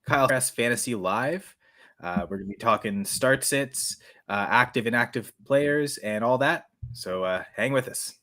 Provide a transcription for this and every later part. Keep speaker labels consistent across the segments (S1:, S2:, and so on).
S1: Kyle Press Fantasy Live. We're going to be talking start sits, active, inactive players, and all that. So hang with us.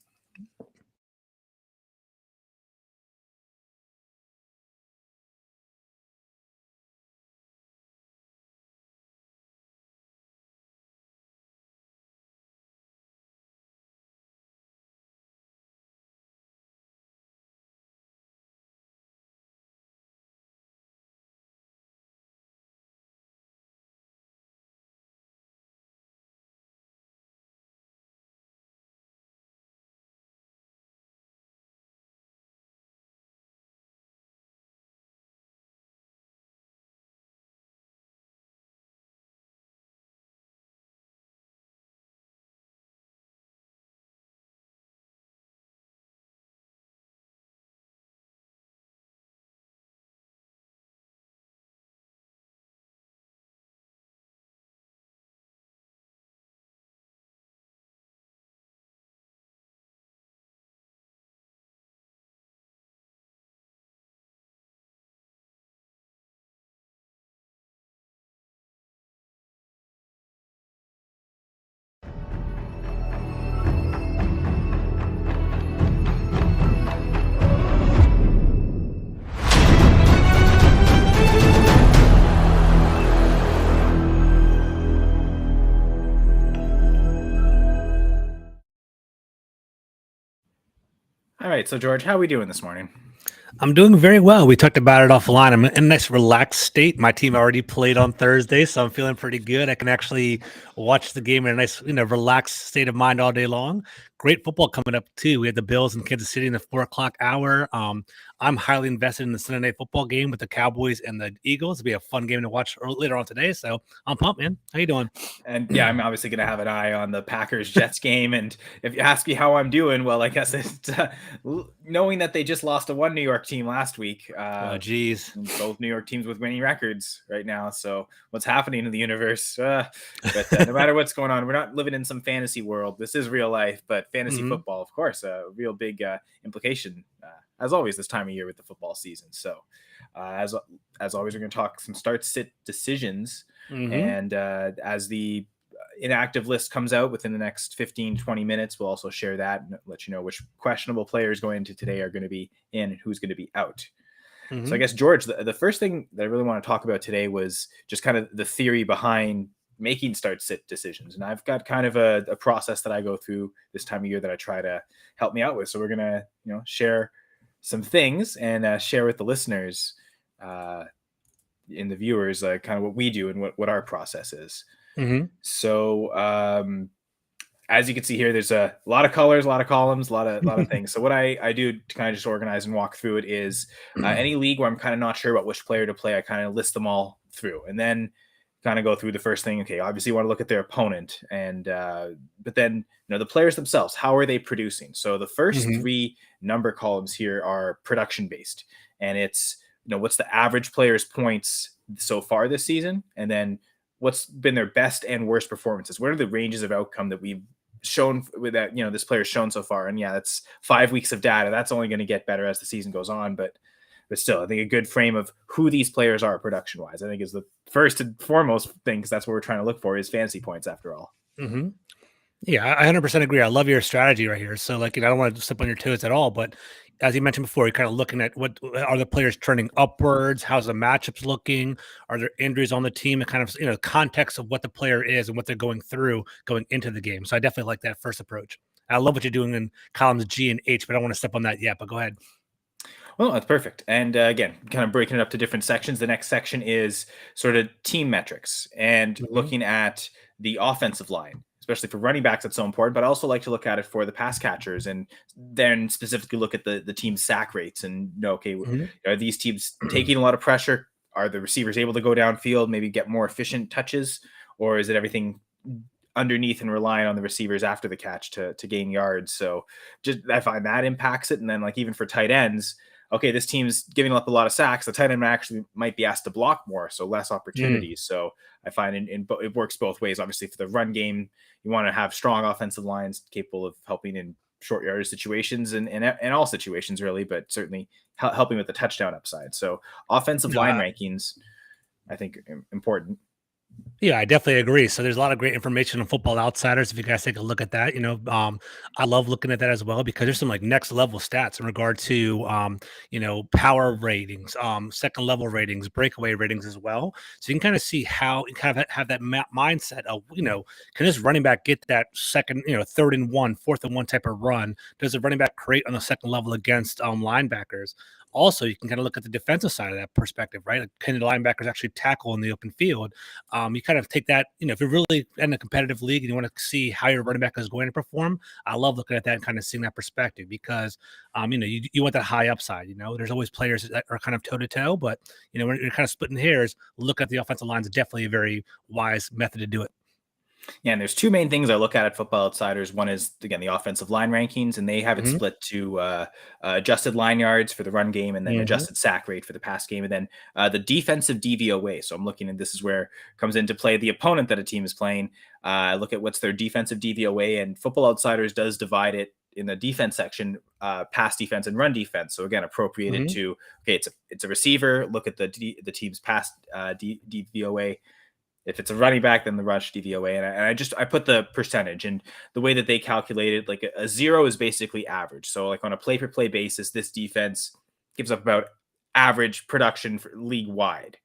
S1: All right, so George, how are we doing this morning?
S2: I'm doing very well. We talked about it offline. I'm in a nice relaxed state. My team already played on Thursday, so I'm feeling pretty good. I can actually watch the game in a nice, relaxed state of mind all day long. Great football coming up too. We had the Bills in Kansas City in the 4 o'clock hour. I'm highly invested in the Sunday night football game with the Cowboys and the Eagles. It'll be a fun game to watch later on today. So I'm pumped, man. How you doing?
S1: And yeah, I'm obviously going to have an eye on the Packers-Jets game. And if you ask me how I'm doing, well, I guess it's knowing that they just lost to one New York team last week.
S2: Oh, geez.
S1: Both New York teams with winning records right now. So what's happening in the universe? But no matter what's going on, we're not living in some fantasy world. This is real life, but fantasy football, of course, a real big implication, as always, this time of year with the football season. So as always, we're going to talk some start-sit decisions. And as the inactive list comes out within the next 15-20 minutes, we'll also share that and let you know which questionable players going into today are going to be in and who's going to be out. So I guess, George, the first thing that I really want to talk about today was just kind of the theory behind making start-sit decisions. And I've got kind of a process that I go through this time of year that I try to help me out with. So we're going to, share some things and share with the listeners in the viewers kind of what we do and what our process is. So as you can see here, there's a lot of colors, a lot of columns, a lot of things. So what I do to kind of just organize and walk through it is any league where I'm kind of not sure about which player to play, I kind of list them all through and then kind of go through the first thing. Okay, obviously you want to look at their opponent and but then the players themselves, how are they producing? So the first three number columns here are production based, and it's what's the average player's points so far this season, and then what's been their best and worst performances. What are the ranges of outcome that we've shown with that, this player's shown so far? And yeah, that's 5 weeks of data. That's only going to get better as the season goes on. But still, I think a good frame of who these players are production wise, I think is the first and foremost thing, because that's what we're trying to look for is fantasy points after all.
S2: Yeah, I 100% agree. I love your strategy right here. So I don't want to step on your toes at all, but as you mentioned before, you're kind of looking at what are the players turning upwards? How's the matchups looking? Are there injuries on the team? And kind of, context of what the player is and what they're going through going into the game. So I definitely like that first approach. I love what you're doing in columns G and H, but I don't want to step on that yet, but go ahead.
S1: Well, that's perfect. And again, kind of breaking it up to different sections. The next section is sort of team metrics and looking at the offensive line, especially for running backs. That's so important. But I also like to look at it for the pass catchers and then specifically look at the team's sack rates and are these teams taking a lot of pressure? Are the receivers able to go downfield, maybe get more efficient touches? Or is it everything underneath and relying on the receivers after the catch to gain yards? So just I find that impacts it. And then even for tight ends, okay, this team's giving up a lot of sacks. The tight end actually might be asked to block more, so less opportunities. So I find it works both ways. Obviously, for the run game, you want to have strong offensive lines capable of helping in short yardage situations and all situations really, but certainly helping with the touchdown upside. So offensive line rankings. I think important.
S2: Yeah, I definitely agree. So there's a lot of great information on Football Outsiders. If you guys take a look at that, I love looking at that as well because there's some like next level stats in regard to, power ratings, second level ratings, breakaway ratings as well. So you can kind of see how you kind of have that mindset of, can this running back get that second, third and one, fourth and one type of run? Does the running back create on the second level against linebackers? Also, you can kind of look at the defensive side of that perspective, right? Like, can the linebackers actually tackle in the open field? You kind of take that, if you're really in a competitive league and you want to see how your running back is going to perform, I love looking at that and kind of seeing that perspective because, you want that high upside. There's always players that are kind of toe to toe, but, when you're kind of splitting hairs, look at the offensive lines is definitely a very wise method to do it.
S1: Yeah, and there's two main things I look at Football Outsiders. One is, again, the offensive line rankings, and they have it split to adjusted line yards for the run game and then adjusted sack rate for the pass game, and then the defensive DVOA. So I'm looking at, this is where comes into play the opponent that a team is playing. I look at what's their defensive DVOA, and Football Outsiders does divide it in the defense section, pass defense and run defense. So again, appropriated to, okay, it's a receiver. Look at the team's pass DVOA. If it's a running back, then the rush DVOA. And I put the percentage, and the way that they calculate it, like a 0 is basically average. So like on a play per play basis, this defense gives up about average production for league wide.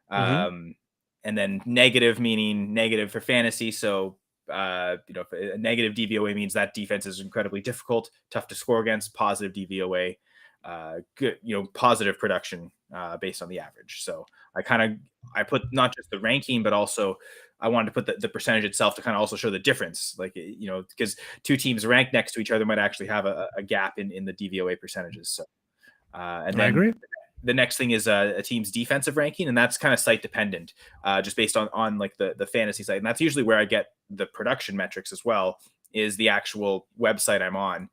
S1: And then negative, meaning negative for fantasy. So, if a negative DVOA means that defense is incredibly difficult, tough to score against. Positive DVOA, good, positive production based on the average. So I put not just the ranking, but also I wanted to put the percentage itself to kind of also show the difference. Like, because two teams ranked next to each other might actually have a gap in the DVOA percentages. So, and then I agree. The next thing is a team's defensive ranking, and that's kind of site dependent, just based on like the fantasy site. And that's usually where I get the production metrics as well, is the actual website I'm on.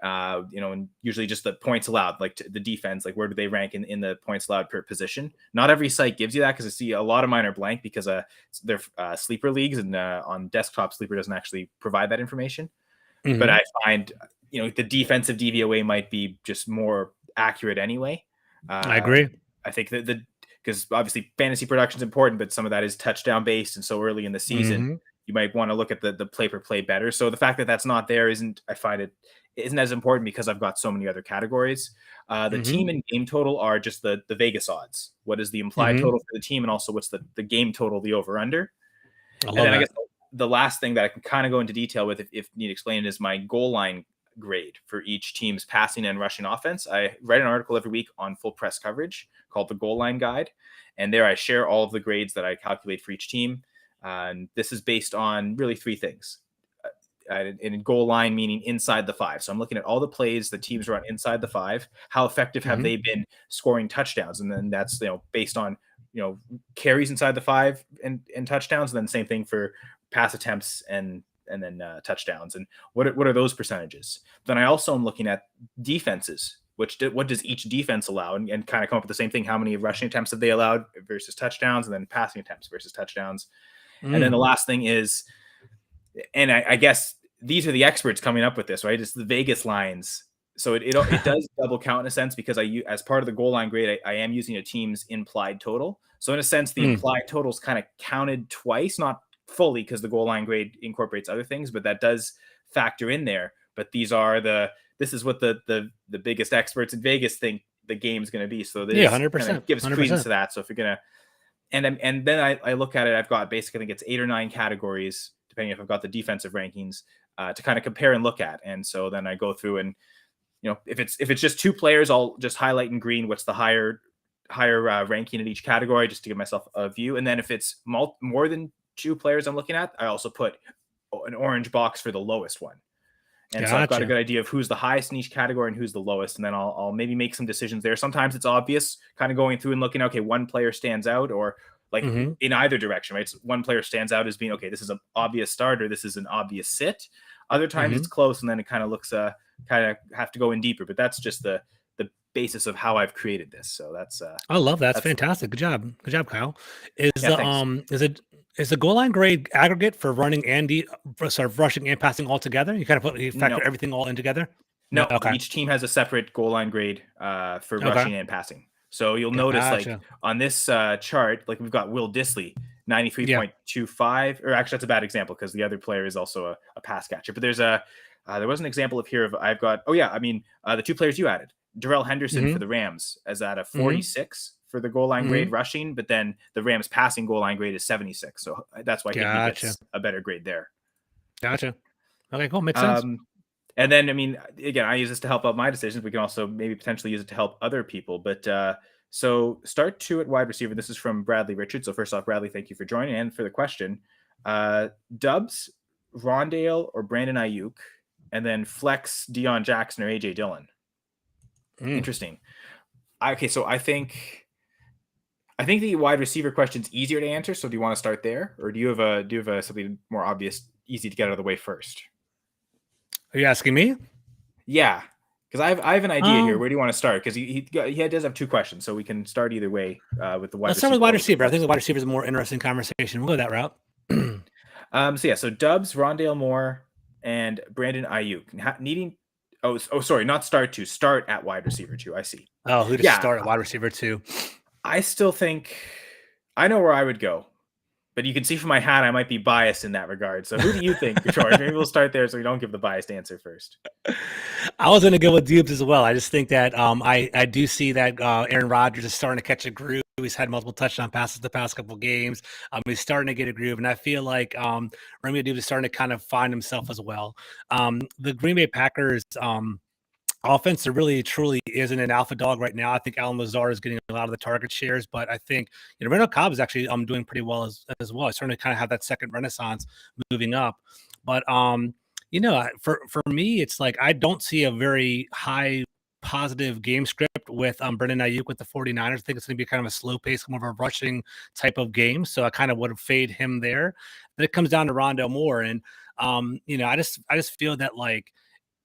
S1: And usually just the points allowed, like the defense, like where do they rank in the points allowed per position. Not every site gives you that, because I see a lot of mine are blank because they're sleeper leagues, and on desktop, Sleeper doesn't actually provide that information. But I find the defensive DVOA might be just more accurate anyway.
S2: I agree.
S1: I think that because obviously fantasy production is important, but some of that is touchdown based, and so early in the season you might want to look at the play per play better. So the fact that that's not there I find it isn't as important, because I've got so many other categories. The team and game total are just the Vegas odds. What is the implied total for the team, and also what's the game total, the over under. And then I guess the last thing that I can kind of go into detail with, if need explained, is my goal line grade for each team's passing and rushing offense. I write an article every week on Full Press Coverage called the Goal Line Guide, and there I share all of the grades that I calculate for each team. And this is based on really three things. In goal line, meaning inside the 5. So I'm looking at all the plays the teams run inside the 5. How effective have they been scoring touchdowns? And then that's based on carries inside the 5 and touchdowns. And then same thing for pass attempts and then touchdowns. And what are those percentages? Then I also am looking at defenses. What does each defense allow, and kind of come up with the same thing. How many rushing attempts have they allowed versus touchdowns, and then passing attempts versus touchdowns. And then the last thing is, and I guess these are the experts coming up with this, right? It's the Vegas lines. So it does double count in a sense, because as part of the goal line grade, I am using a team's implied total. So in a sense, the implied total is kind of counted twice, not fully, because the goal line grade incorporates other things, but that does factor in there. But this is what the biggest experts in Vegas think the game's going to be. So this
S2: 100%
S1: kind of gives credence to that. So if you're gonna, and then I look at it, I've got basically, I think it's 8 or 9 categories, depending if I've got the defensive rankings to kind of compare and look at. And so then I go through, and if it's just 2 players, I'll just highlight in green what's the higher ranking in each category, just to give myself a view. And then if it's more than 2 players I'm looking at, I also put an orange box for the lowest one. And so I've got a good idea of who's the highest in each category and who's the lowest. And then I'll maybe make some decisions there. Sometimes it's obvious, kind of going through and looking, okay, one player stands out, or like in either direction, right? So one player stands out as being, okay, this is an obvious start, or this is an obvious sit. Other times it's close, and then it kind of looks kind of have to go in deeper. But that's just the basis of how I've created this. So that's
S2: I love that. That's fantastic. Good job, Kyle. Is the goal line grade aggregate for running and rushing and passing all together? You kind of factor everything all in together?
S1: No. Okay. Each team has a separate goal line grade for rushing and passing. So you'll notice like
S2: Gotcha.
S1: on this chart, like we've got Will Dissly, 93.25, or actually that's a bad example because the other player is also a pass catcher. But there was an example of here of I've got, the two players you added, Darrell Henderson for
S2: Mm-hmm.
S1: the Rams is at a
S2: Mm-hmm.
S1: 46 for the goal line
S2: Mm-hmm.
S1: grade rushing, but then the Rams passing goal line grade is 76. So that's why Higbee
S2: Gotcha.
S1: gets a better grade there.
S2: Gotcha. Okay, cool. Makes sense.
S1: And then, I mean, again, I use this to help out my decisions. We can also maybe potentially use it to help other people. But so start 2 at wide receiver. This is from Bradley Richards. So first off, Bradley, thank you for joining and for the question. Dubs, Rondale, or Brandon Ayuk, and then flex Deion Jackson or AJ Dillon. Interesting. Okay, so I think the wide receiver question's easier to answer. So do you want to start there, or do you have something more obvious, easy to get out of the way first?
S2: Are you asking me?
S1: Yeah, because I have an idea here. Where do you want to start? Because he does have 2 questions, so we can start either way with the wide.
S2: Let's start with wide receiver. I think the wide receiver is a more interesting conversation. We'll go that route.
S1: So Dubs, Rondale Moore, and Brandon Ayuk needing. Sorry, not start 2. Start at wide receiver 2. I see.
S2: Oh, who to start at wide receiver 2?
S1: I still think I know where I would go. But you can see from my hat, I might be biased in that regard. So who do you think, George? Maybe we'll start there so we don't give the biased answer first.
S2: I was going to go with Dubes as well. I just think that I do see that Aaron Rodgers is starting to catch a groove. He's had multiple touchdown passes the past couple of games. He's starting to get a groove. And I feel like Romeo Dubes is starting to kind of find himself as well. The Green Bay Packers offense, there really truly isn't an alpha dog right now. I think Alan Lazard is getting a lot of the target shares, but I think Randall Cobb is actually doing pretty well as well. He's starting to kind of have that second renaissance moving up. But for me, it's like I don't see a very high positive game script with Brandon Ayuk with the 49ers. I think it's going to be kind of a slow pace, more of a rushing type of game. So I kind of would fade him there. Then it comes down to Rondale Moore, and I just feel that like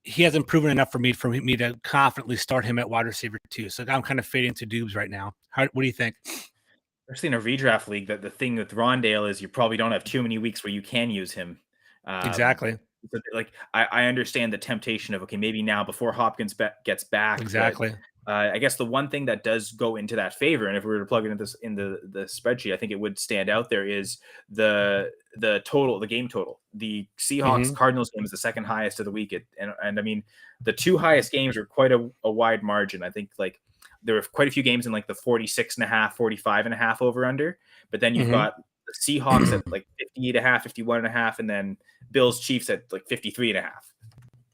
S2: he hasn't proven enough for me to confidently start him at wide receiver 2. So I'm kind of fading to Dubes right now. What do you think?
S1: Especially in a redraft league, that the thing with Rondale is you probably don't have too many weeks where you can use him.
S2: Exactly.
S1: But like I understand the temptation of, okay, maybe now before Hopkins gets back.
S2: Exactly.
S1: I guess the one thing that does go into that favor, and if we were to plug into this in the spreadsheet, I think it would stand out there, is the total, the game total. The Seahawks Cardinals game is the second highest of the week. And I mean, the 2 highest games are quite a wide margin. I think like there were quite a few games in like the 46.5, 45.5 over under, but then you've got the Seahawks at like 58.5, 51.5, and then Bills Chiefs at like 53.5.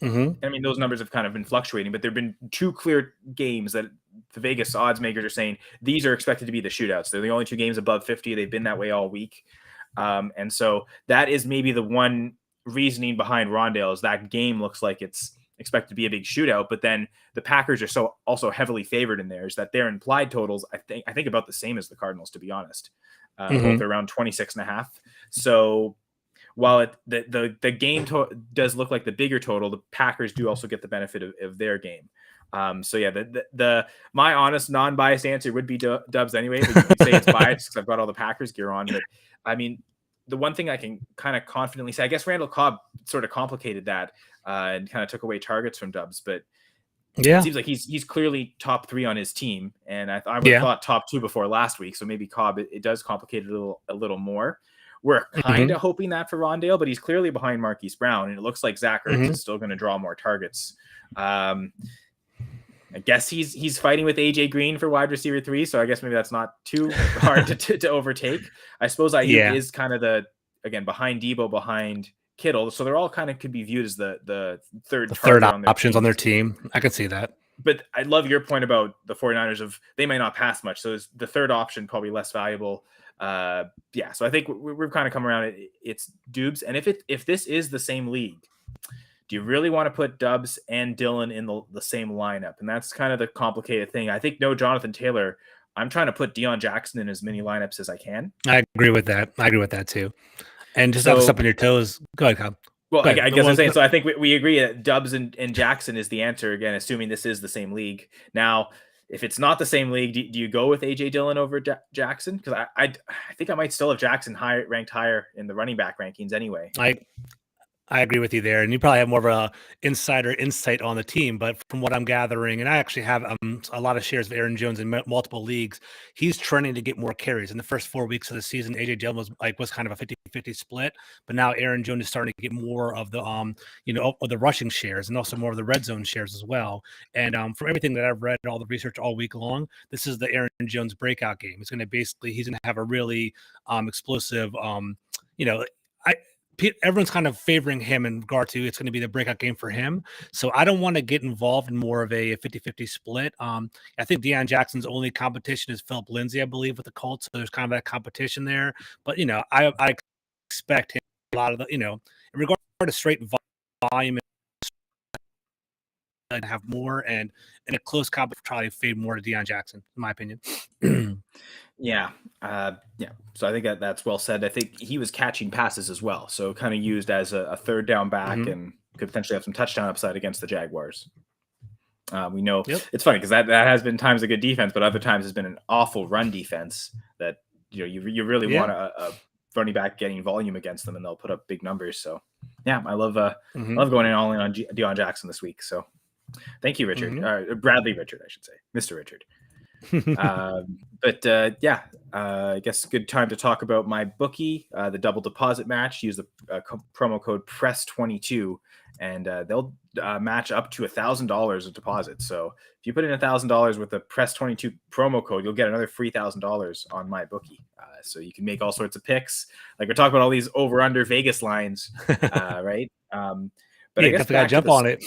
S1: I mean, those numbers have kind of been fluctuating, but there have been 2 clear games that the Vegas odds makers are saying these are expected to be the shootouts. They're the only 2 games above 50. They've been that way all week. And so that is maybe the one reasoning behind Rondale, is that game looks like it's expected to be a big shootout, but then the Packers are also heavily favored in theirs that their implied totals, I think about the same as the Cardinals, to be honest. Both around 26.5. So while the game does look like the bigger total, the Packers do also get the benefit of their game. So yeah, my honest non-biased answer would be Dubs anyway, but you can say it's biased because I've got all the Packers gear on. But I mean, the one thing I can kind of confidently say, I guess Randall Cobb sort of complicated that and kind of took away targets from Dubs, but it seems like he's clearly top 3 on his team, and I would have thought top 2 before last week. So maybe Cobb it does complicate it a little more. We're kind of hoping that for Rondale, but he's clearly behind Marquise Brown, and it looks like Zach Ertz is still going to draw more targets. I guess he's fighting with AJ Green for wide receiver 3, so I guess maybe that's not too hard to overtake. I suppose Ayuk is kind of behind Debo, behind Kittle, so they're all kind of could be viewed as the third
S2: options on their team. I can see that.
S1: But I love your point about the 49ers of they may not pass much, so the third option probably less valuable. So I think we've kind of come around. It's Dubes, and if this is the same league, do you really want to put Dubs and Dillon in the same lineup? And that's kind of the complicated thing. I think no Jonathan Taylor. I'm trying to put Deion Jackson in as many lineups as I can.
S2: I agree with that too. And just not to step on your toes. Go ahead, Cobb.
S1: Well, I guess I'm saying, so I think we agree that Dubs and Jackson is the answer, again, assuming this is the same league. Now, if it's not the same league, do you go with AJ Dillon over Jackson? Because I think I might still have Jackson ranked higher in the running back rankings anyway.
S2: I agree with you there, and you probably have more of a insider insight on the team. But from what I'm gathering, and I actually have a lot of shares of Aaron Jones in multiple leagues, he's trending to get more carries. In the first 4 weeks of the season, AJ Dillon was kind of a 50-50 split, but now Aaron Jones is starting to get more of the of the rushing shares and also more of the red zone shares as well. And from everything that I've read, all the research all week long, this is the Aaron Jones breakout game. He's going to have a really explosive you know. I everyone's kind of favoring him in regard to it's going to be the breakout game for him. So I don't want to get involved in more of a 50-50 split. I think Deion Jackson's only competition is Philip Lindsay, I believe, with the Colts. So there's kind of that competition there. But, I expect him a lot of the, in regard to straight volume and have more, and in a close comp, probably fade more to Deion Jackson, in my opinion.
S1: Yeah. So I think that's well said. I think he was catching passes as well. So kind of used as a third down back and could potentially have some touchdown upside against the Jaguars. We know it's funny because that has been times a good defense, but other times has been an awful run defense that, you really want a running back getting volume against them and they'll put up big numbers. So yeah, I love going all in on Deion Jackson this week. So thank you, Richard. Bradley Richard, I should say. Mr. Richard. I guess good time to talk about my bookie, the double deposit match. Use the promo code PRESS22 and they'll match up to $1,000 of deposit. So if you put in $1,000 with the PRESS22 promo code, you'll get another $3,000 on my bookie. So you can make all sorts of picks. Like we're talking about all these over under Vegas lines, right? But I guess
S2: gotta jump on it.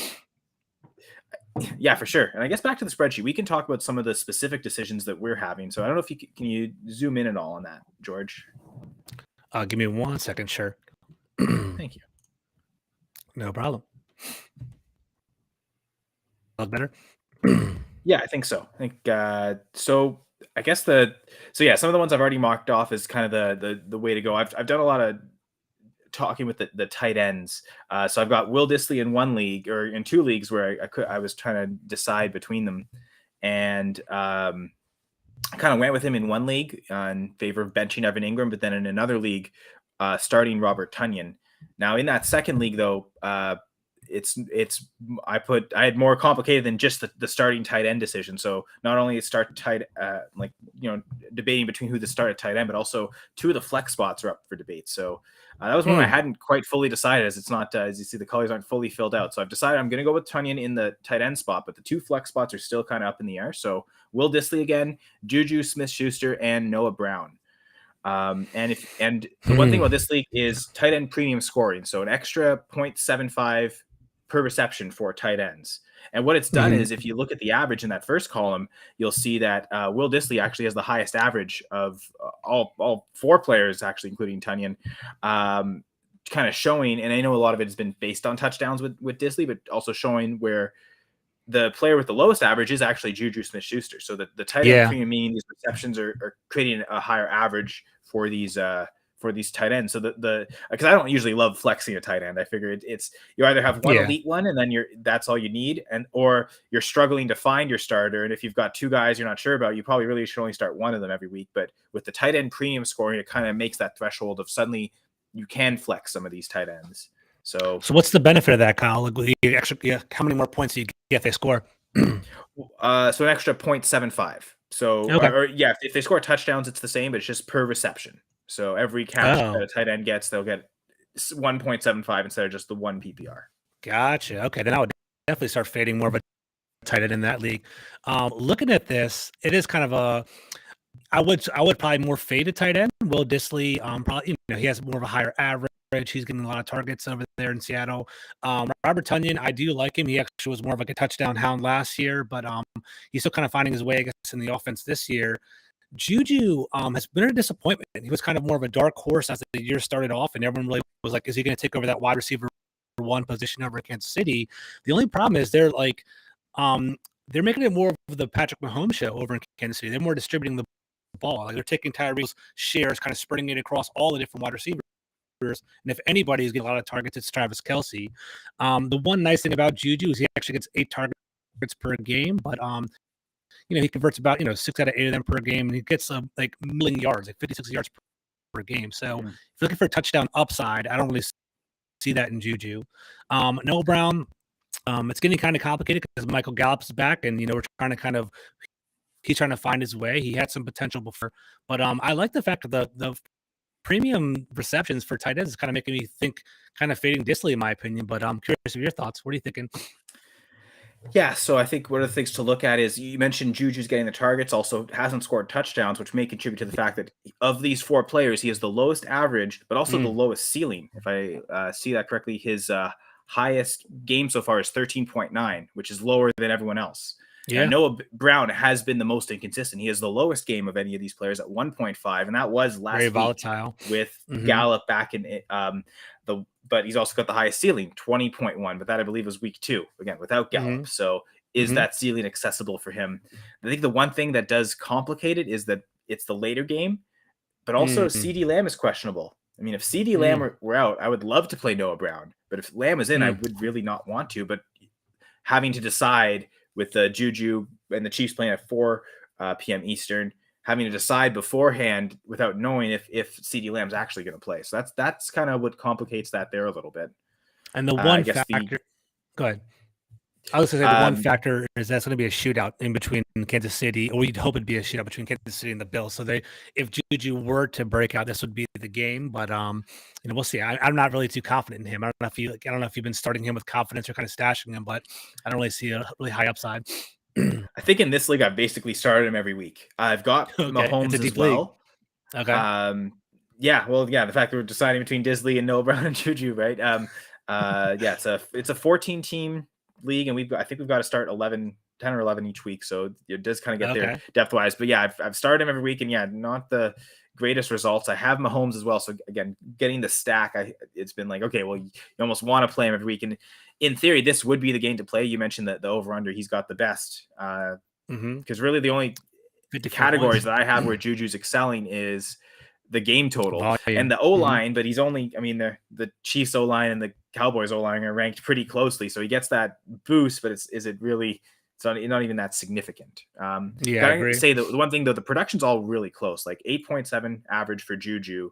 S1: Yeah, for sure. And I guess back to the spreadsheet, we can talk about some of the specific decisions that we're having. So I don't know if can you zoom in at all on that, George?
S2: Give me 1 second. Sure.
S1: Thank you.
S2: No problem. Better?
S1: Yeah, I think so. I think so. I guess some of the ones I've already marked off is kind of the way to go. I've done a lot of talking with the tight ends. So I've got Will Dissly in one league or in two leagues where I was trying to decide between them. And I kind of went with him in one league in favor of benching Evan Ingram, but then in another league, starting Robert Tunyon. Now in that second league though, I had more complicated than just the starting tight end decision. So not only start tight, debating between who to start at tight end, but also two of the flex spots are up for debate. So that was one I hadn't quite fully decided, as it's not, as you see, the colors aren't fully filled out. So I've decided I'm going to go with Tunyon in the tight end spot, but the two flex spots are still kind of up in the air. So Will Dissly again, Juju Smith-Schuster, and Noah Brown. And the one thing about this league is tight end premium scoring. So an extra 0.75 per reception for tight ends. And what it's done is if you look at the average in that first column, you'll see that Will Dissly actually has the highest average of all four players, actually, including Tunyon, kind of showing. And I know a lot of it has been based on touchdowns with Dissly, but also showing where the player with the lowest average is actually Juju Smith-Schuster. So the tight end premium, meaning these receptions are creating a higher average for these tight ends. So because I don't usually love flexing a tight end. I figure it's you either have one elite one and then that's all you need, or you're struggling to find your starter. And if you've got two guys you're not sure about, you probably really should only start one of them every week. But with the tight end premium scoring, it kind of makes that threshold of suddenly you can flex some of these tight ends. So
S2: what's the benefit of that, Kyle? How many more points do you get if they score?
S1: So an extra 0.75. So if they score touchdowns, it's the same, but it's just per reception. So every catch that a tight end gets, they'll get 1.75 instead of just the one PPR.
S2: Gotcha. Okay, then I would definitely start fading more of a tight end in that league. Looking at this, it is kind of I would probably more fade a tight end. Will Dissly, probably he has more of a higher average. He's getting a lot of targets over there in Seattle. Robert Tunyon, I do like him. He actually was more of like a touchdown hound last year, but he's still kind of finding his way, I guess, in the offense this year. Juju has been a disappointment. He was kind of more of a dark horse as the year started off, and everyone really was like, is he going to take over that wide receiver one position over at Kansas City? The only problem is they're making it more of the Patrick Mahomes show over in Kansas City. They're more distributing the ball. Like they're taking Tyreek's shares, kind of spreading it across all the different wide receivers. And if anybody is getting a lot of targets, it's Travis Kelsey. The one nice thing about Juju is he actually gets 8 targets per game, but he converts about 6 out of 8 of them per game, and he gets milling yards, like 56 yards per game. So if you're looking for a touchdown upside, I don't really see that in Juju. Noah Brown, it's getting kind of complicated because Michael Gallup's back, and we're trying to he's trying to find his way. He had some potential before, but I like the fact that the premium receptions for tight ends is kind of making me think kind of fading Disley, in my opinion. But I'm curious of your thoughts. What are you thinking?
S1: Yeah, so I think one of the things to look at is you mentioned Juju's getting the targets, also hasn't scored touchdowns, which may contribute to the fact that of these four players, he has the lowest average, but also the lowest ceiling. If I see that correctly, his highest game so far is 13.9, which is lower than everyone else. Yeah. Noah Brown has been the most inconsistent. He has the lowest game of any of these players at 1.5, and that was last
S2: Very
S1: week
S2: volatile
S1: with Gallup back in but he's also got the highest ceiling, 20.1, but that I believe was week 2, again, without Gallup. So is that ceiling accessible for him? I think the one thing that does complicate it is that it's the later game, but also CeeDee Lamb is questionable. I mean, if CeeDee Lamb were out, I would love to play Noah Brown, but if Lamb is in, I would really not want to. But having to decide with the Juju and the Chiefs playing at 4 p.m. Eastern, having to decide beforehand without knowing if CeeDee Lamb's actually going to play. So that's kind of what complicates that there a little bit.
S2: And the one factor, go ahead. I was going to say the one factor is that's going to be a shootout in between Kansas City, or we'd hope it'd be a shootout between Kansas City and the Bills. So if Juju were to break out, this would be the game. But we'll see. I'm not really too confident in him. I don't know if you've been starting him with confidence or kind of stashing him, but I don't really see a really high upside.
S1: I think in this league, I've basically started him every week. I've got Mahomes as well.
S2: League. Okay.
S1: The fact that we're deciding between Disley and Noah Brown and Juju, right? It's a 14 team league, and I think we've got to start 10 or 11 each week. So it does kind of get there depth wise. But yeah, I've started him every week, and not the greatest results. I have Mahomes as well. So again, getting the stack, it's been like, okay, well, you almost want to play him every week. And in theory, this would be the game to play. You mentioned that the over-under, he's got the best. Because really the only categories that I have where Juju's excelling is the game total and the O-line, but he's only, the Chiefs O-line and the Cowboys O-line are ranked pretty closely. So he gets that boost, but is it really, it's not even that significant. I agree. Say the one thing though, the production's all really close, like 8.7 average for Juju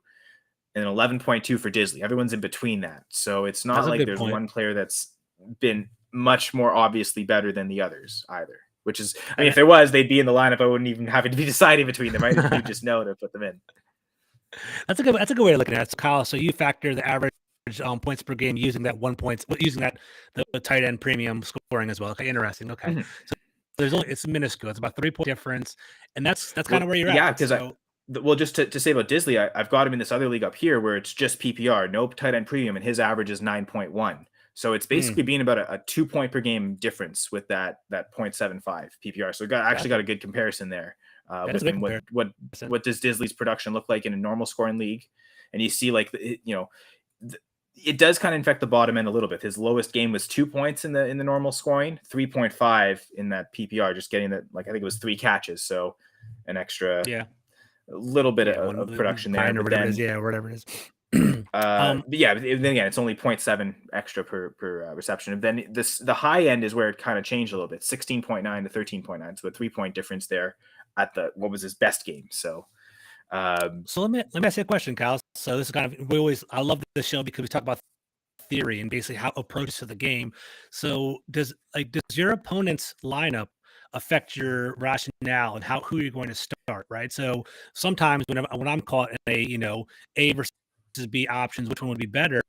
S1: and 11.2 for Disley. Everyone's in between that. So it's not like there's one player that's been much more obviously better than the others either, which is, if there was, they'd be in the lineup. I wouldn't even have to be deciding between them, right? You just know to put them in.
S2: That's a good way of looking at it, Kyle. So you factor the average points per game using that the tight end premium scoring as well. Okay, interesting. Okay, so it's minuscule. It's about 3-point difference, and that's kind of where you're at.
S1: Yeah, because just to say about Disley, I've got him in this other league up here where it's just PPR, no tight end premium, and his average is 9.1. So it's basically being about a 2-point per game difference with that 0.75 PPR. So got a good comparison there. What does Disley's production look like in a normal scoring league? And you see it does kind of infect the bottom end a little bit. His lowest game was 2 points in the normal scoring, 3.5 in that PPR, just getting that, I think it was 3 catches. So an extra little bit of production there.
S2: Whatever it is.
S1: But then again, it's only 0.7 extra per reception. And then the high end is where it kind of changed a little bit, 16.9 to 13.9. So a 3-point difference there at what was his best game. So
S2: let me ask you a question, Kyle. So this is I love this show because we talk about theory and basically how approaches to the game. So does your opponent's lineup affect your rationale and who you're going to start, right? So sometimes when I'm caught in A versus B options, which one would be better?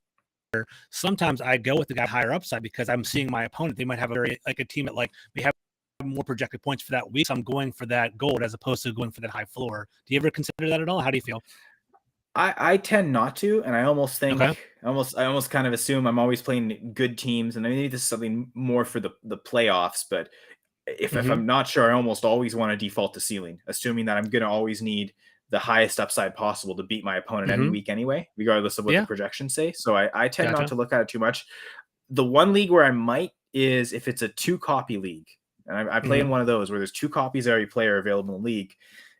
S2: Sometimes I go with the guy higher upside because I'm seeing my opponent. They might have a team that may have more projected points for that week. So I'm going for that gold as opposed to going for that high floor. Do you ever consider that at all? How do you feel?
S1: I tend not to, and I almost think I almost kind of assume I'm always playing good teams, and maybe this is something more for the playoffs. But if I'm not sure, I almost always want to default to ceiling, assuming that I'm going to always need the highest upside possible to beat my opponent any week anyway, regardless of what the projections say. So I tend not to look at it too much. The one league where I might is if it's a 2-copy league. And I play in one of those where there's 2 copies of every player available in the league.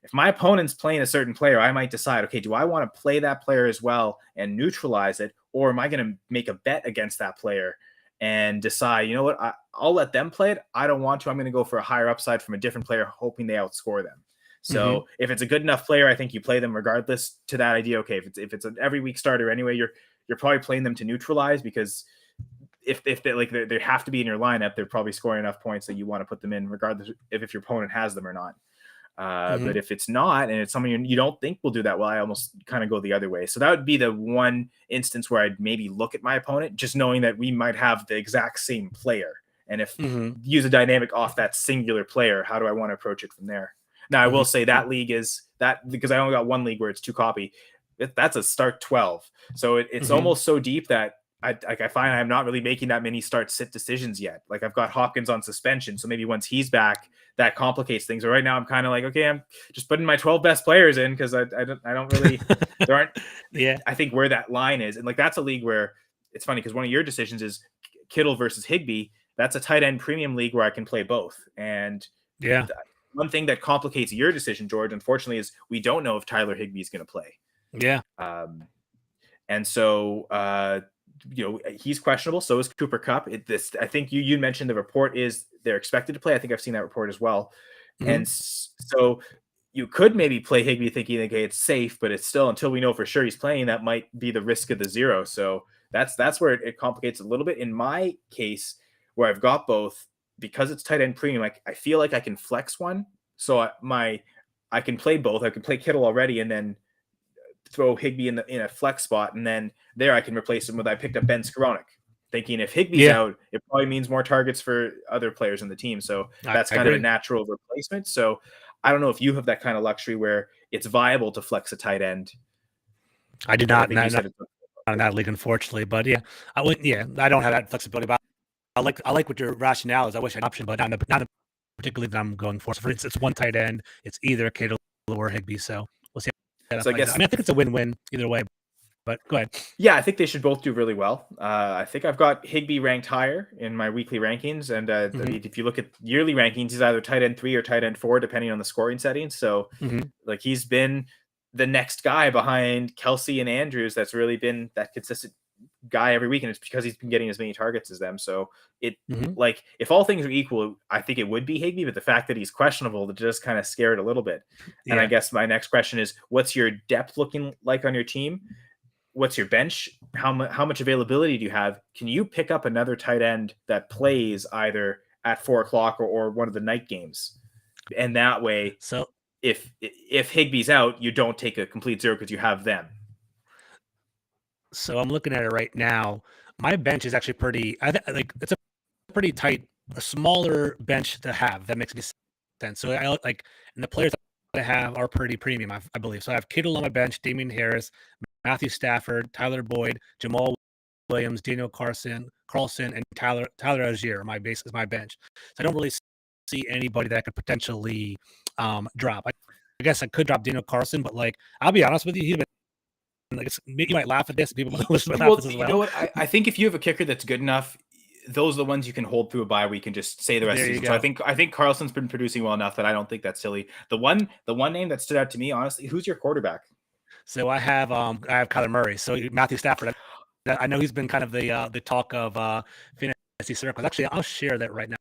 S1: If my opponent's playing a certain player, I might decide, okay, do I want to play that player as well and neutralize it? Or am I going to make a bet against that player and decide, you know what, I'll let them play it. I don't want to. I'm going to go for a higher upside from a different player, hoping they outscore them. So if it's a good enough player, I think you play them regardless to that idea. Okay, if it's an every week starter anyway, you're you're probably playing them to neutralize, because if they have to be in your lineup, they're probably scoring enough points that you want to put them in, regardless if your opponent has them or not. But if it's not, and it's someone you don't think will do that well, I almost kind of go the other way. So that would be the one instance where I'd maybe look at my opponent, just knowing that we might have the exact same player. And if use a dynamic off that singular player, how do I want to approach it from there? Now, I will say that league is that, because I only got one league where it's 2 copy. That's a start 12. So it's almost so deep that I find I'm not really making that many start-sit decisions yet. Like, I've got Hopkins on suspension, so maybe once he's back, that complicates things. But right now, I'm kind of like, okay, I'm just putting my 12 best players in, because I don't really there aren't. I think where that line is, and like that's a league where it's funny, because one of your decisions is Kittle versus Higbee. That's a tight end premium league where I can play both. And one thing that complicates your decision, George, unfortunately, is we don't know if Tyler Higbee is going to play. And so. He's questionable. So is Cooper Kupp. I think you mentioned the report is they're expected to play. I think I've seen that report as well. And so you could maybe play Higbee thinking, okay, it's safe, but it's still, until we know for sure he's playing, that might be the risk of the 0. So that's where it complicates a little bit. In my case, where I've got both, because it's tight end premium, I feel like I can flex one. So I can play both. I can play Kittle already, and then throw Higbee in a flex spot, and then there I can replace him with, I picked up Ben Skowronek, thinking if Higbee's out, it probably means more targets for other players in the team. So that's kind of a natural replacement. So I don't know if you have that kind of luxury where it's viable to flex a tight end.
S2: I do not. Not in that league, unfortunately. But I don't have that flexibility. But I like what your rationale is. I wish I had an option, but not particularly that I'm going for. So for instance, it's one tight end. It's either Kittle or Higbee. So we'll see. So I guess I think it's a win-win either way. But go ahead.
S1: Yeah, I think they should both do really well. I think I've got Higbee ranked higher in my weekly rankings, and if you look at yearly rankings, he's either tight end 3 or tight end 4, depending on the scoring settings. So like, he's been the next guy behind Kelsey and Andrews that's really been that consistent guy every week, and it's because he's been getting as many targets as them. So it like, if all things are equal, I think it would be Higbee, but the fact that he's questionable, that just kind of scared a little bit. And I guess my next question is, what's your depth looking like on your team? What's your bench? How much availability do you have? Can you pick up another tight end that plays either at 4:00 or one of the night games? And that way,
S2: so
S1: if Higbee's out, you don't take a complete 0 because you have them.
S2: So I'm looking at it right now. My bench is actually pretty. It's a pretty tight, a smaller bench to have. That makes sense. So I like, and the players that I have are pretty premium, I believe. So I have Kittle on my bench, Damian Harris, Matthew Stafford, Tyler Boyd, Jamal Williams, Daniel Carlson, and Tyler Algier. My bench. So I don't really see anybody that I could potentially drop. I guess I could drop Daniel Carlson, but like, I'll be honest with you, he's been. Like, you might laugh at this. People might laugh at this as well.
S1: You know what? I think if you have a kicker that's good enough, those are the ones you can hold through a bye week and just say the rest of the season. So I think Carlson's been producing well enough that I don't think that's silly. The one name that stood out to me, honestly, who's your quarterback?
S2: So I have Kyler Murray. So Matthew Stafford. I know he's been kind of the talk of fantasy circles. Actually, I'll share that right now.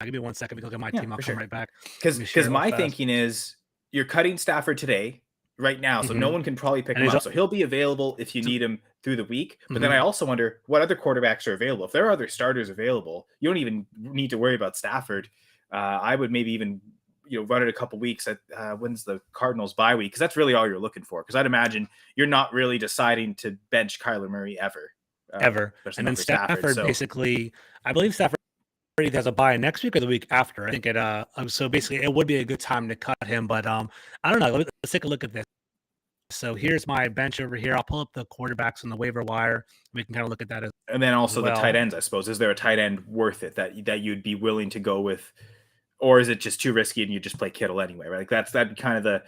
S2: Give me 1 second. Look at my team. I'll come right back.
S1: Because my thinking is, you're cutting Stafford today. Right now, so no one can probably pick him up. So he'll be available if you need him through the week. But then I also wonder what other quarterbacks are available. If there are other starters available, you don't even need to worry about Stafford. I would maybe even run it a couple weeks at when's the Cardinals bye week, because that's really all you're looking for. Because I'd imagine you're not really deciding to bench Kyler Murray ever.
S2: And then Stafford basically, I believe Stafford has a bye next week or the week after. I think so basically it would be a good time to cut him, but I don't know. Let's take a look at this. So here's my bench over here. I'll pull up the quarterbacks on the waiver wire. We can kind of look at that
S1: and then also the tight ends, I suppose. Is there a tight end worth it that you'd be willing to go with, or is it just too risky and you just play Kittle anyway? Right? Like that kind of the.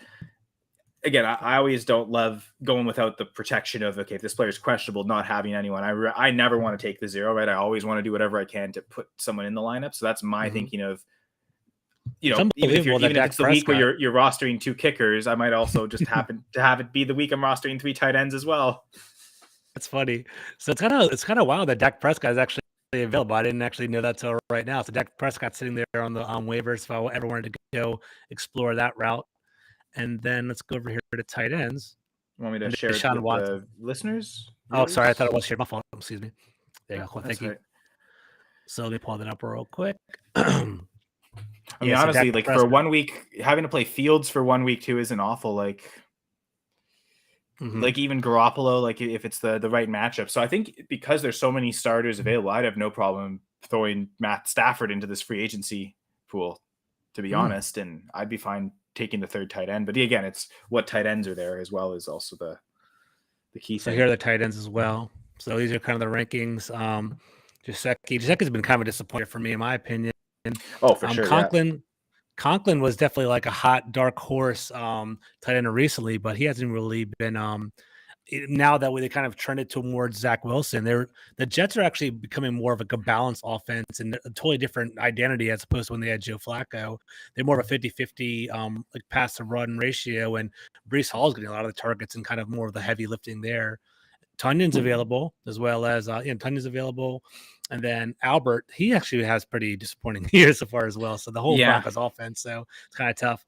S1: Again, I always don't love going without the protection of, okay, if this player is questionable, not having anyone. I never want to take the 0, right? I always want to do whatever I can to put someone in the lineup. So that's my thinking of, even if it's the week where you're rostering 2 kickers, I might also just happen to have it be the week I'm rostering 3 tight ends as well.
S2: That's funny. So it's kind of wild that Dak Prescott is actually available. I didn't actually know that till right now. So Dak Prescott sitting there on the waivers. If I ever wanted to go explore that route. And then let's go over here to tight ends.
S1: Want me to
S2: And
S1: share it
S2: Deshaun
S1: with
S2: Watson.
S1: the listeners?
S2: Oh, sorry, I
S1: Viewers?
S2: thought it was shared. My fault. Excuse me. There you go. Cool.
S1: That's
S2: Thank you.
S1: right.
S2: So let me pull that up real quick.
S1: I mean,
S2: So
S1: honestly,
S2: Dak
S1: like for
S2: Prescott.
S1: 1 week, having to play Fields for 1 week too isn't awful. Like even Garoppolo, like if it's the right matchup. So I think because there's so many starters available, I'd have no problem throwing Matt Stafford into this free agency pool, to be honest, and I'd be fine taking the third tight end. But again, it's what tight ends are there as well as also the key
S2: So
S1: thing.
S2: here are the tight ends as well. So these are kind of the rankings. Gesicki's been kind of a disappointment for me, in my opinion.
S1: Oh, for sure.
S2: Conklin was definitely like a hot dark horse tight end recently, but he hasn't really been now that way they kind of trended towards Zach Wilson. The Jets are actually becoming more of a balanced offense and a totally different identity as opposed to when they had Joe Flacco. They're more of a 50-50 like pass to run ratio, and Brees Hall's getting a lot of the targets and kind of more of the heavy lifting there. Tunyon's available as well as Tunyon's available. And then Albert, he actually has pretty disappointing years so far as well. So the whole Broncos offense, so it's kind of tough.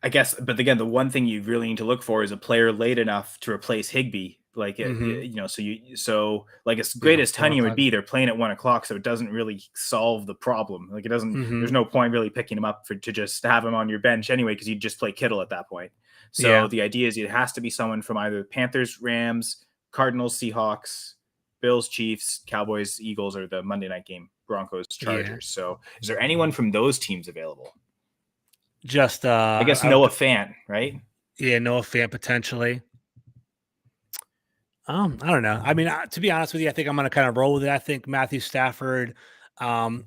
S1: I guess, but again, the one thing you really need to look for is a player late enough to replace Higbee. Like, so like as great as Tunyon would be, they're playing at 1 o'clock, so it doesn't really solve the problem. Like it doesn't, there's no point really picking him up to just have him on your bench anyway, because you'd just play Kittle at that point. So the idea is it has to be someone from either Panthers, Rams, Cardinals, Seahawks, Bills, Chiefs, Cowboys, Eagles, or the Monday night game, Broncos, Chargers. So is there anyone from those teams available?
S2: Just
S1: I guess Noah Fant, right?
S2: Yeah, Noah Fant potentially. I don't know. I mean, to be honest with you, I think I'm going to kind of roll with it. I think Matthew Stafford. I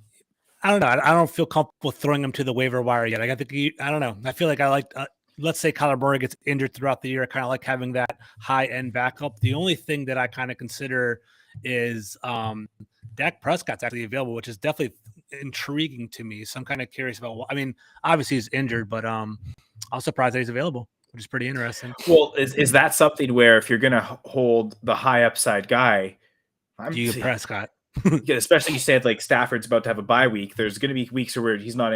S2: don't know. I don't feel comfortable throwing him to the waiver wire yet. I don't know. I feel like I like. Let's say Kyler Murray gets injured throughout the year. I kind of like having that high end backup. The only thing that I kind of consider is Dak Prescott's actually available, which is definitely intriguing to me. So I'm kind of curious about. I mean, obviously he's injured, but I was surprised that he's available, which is pretty interesting.
S1: Well, is that something where if you're going to hold the high upside guy,
S2: Prescott,
S1: especially you said like Stafford's about to have a bye week, there's going to be weeks where he's not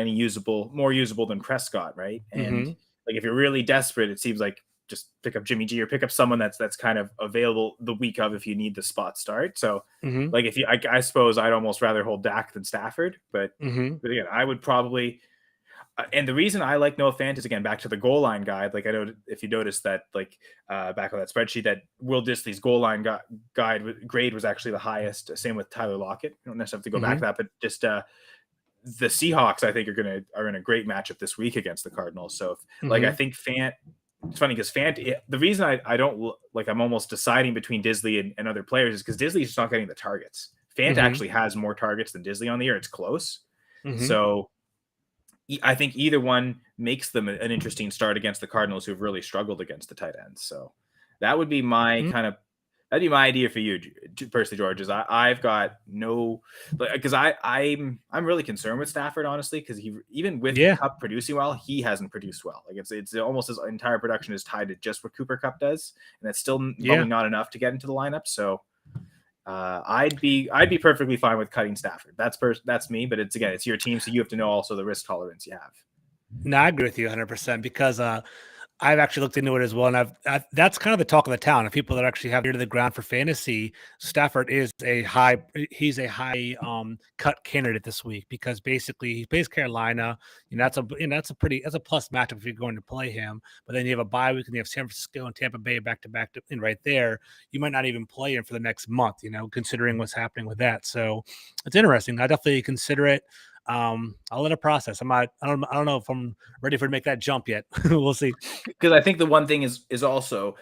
S1: more usable than Prescott, right? And like if you're really desperate, it seems like just pick up Jimmy G or pick up someone that's kind of available the week of if you need the spot start. So like if you, I suppose I'd almost rather hold Dak than Stafford, but again, I would probably. And the reason I like Noah Fant is, again, back to the goal line guide. Like I know if you noticed that, like back on that spreadsheet, that Will Dissly's goal line grade was actually the highest. Same with Tyler Lockett. You don't necessarily have to go back to that, but just the Seahawks, I think, are in a great matchup this week against the Cardinals. So, like, I think Fant. It's funny because Fant. The reason I don't like, I'm almost deciding between Dissly and other players is because Dissly's just not getting the targets. Fant actually has more targets than Dissly on the year. It's close. So I think either one makes them an interesting start against the Cardinals, who've really struggled against the tight ends. So that would be my that'd be my idea for you personally, George. Is I've got no, because I'm really concerned with Stafford, honestly, because he, even with Kupp producing well, he hasn't produced well. Like it's almost his entire production is tied to just what Cooper Kupp does, and that's still probably not enough to get into the lineup. So I'd be perfectly fine with cutting Stafford. That's me, but it's your team, so you have to know also the risk tolerance you have.
S2: No, I agree with you 100% because I've actually looked into it as well, and that's kind of the talk of the town. Of people that actually have ear to the ground for fantasy, Stafford is a high cut candidate this week because basically he plays Carolina, and that's a plus matchup if you're going to play him. But then you have a bye week, and you have San Francisco and Tampa Bay back to back, and right there, you might not even play him for the next month. Considering what's happening with that, so it's interesting. I definitely consider it. I'll let it process. I don't know if I'm ready to make that jump yet. We'll see.
S1: Because I think the one thing is also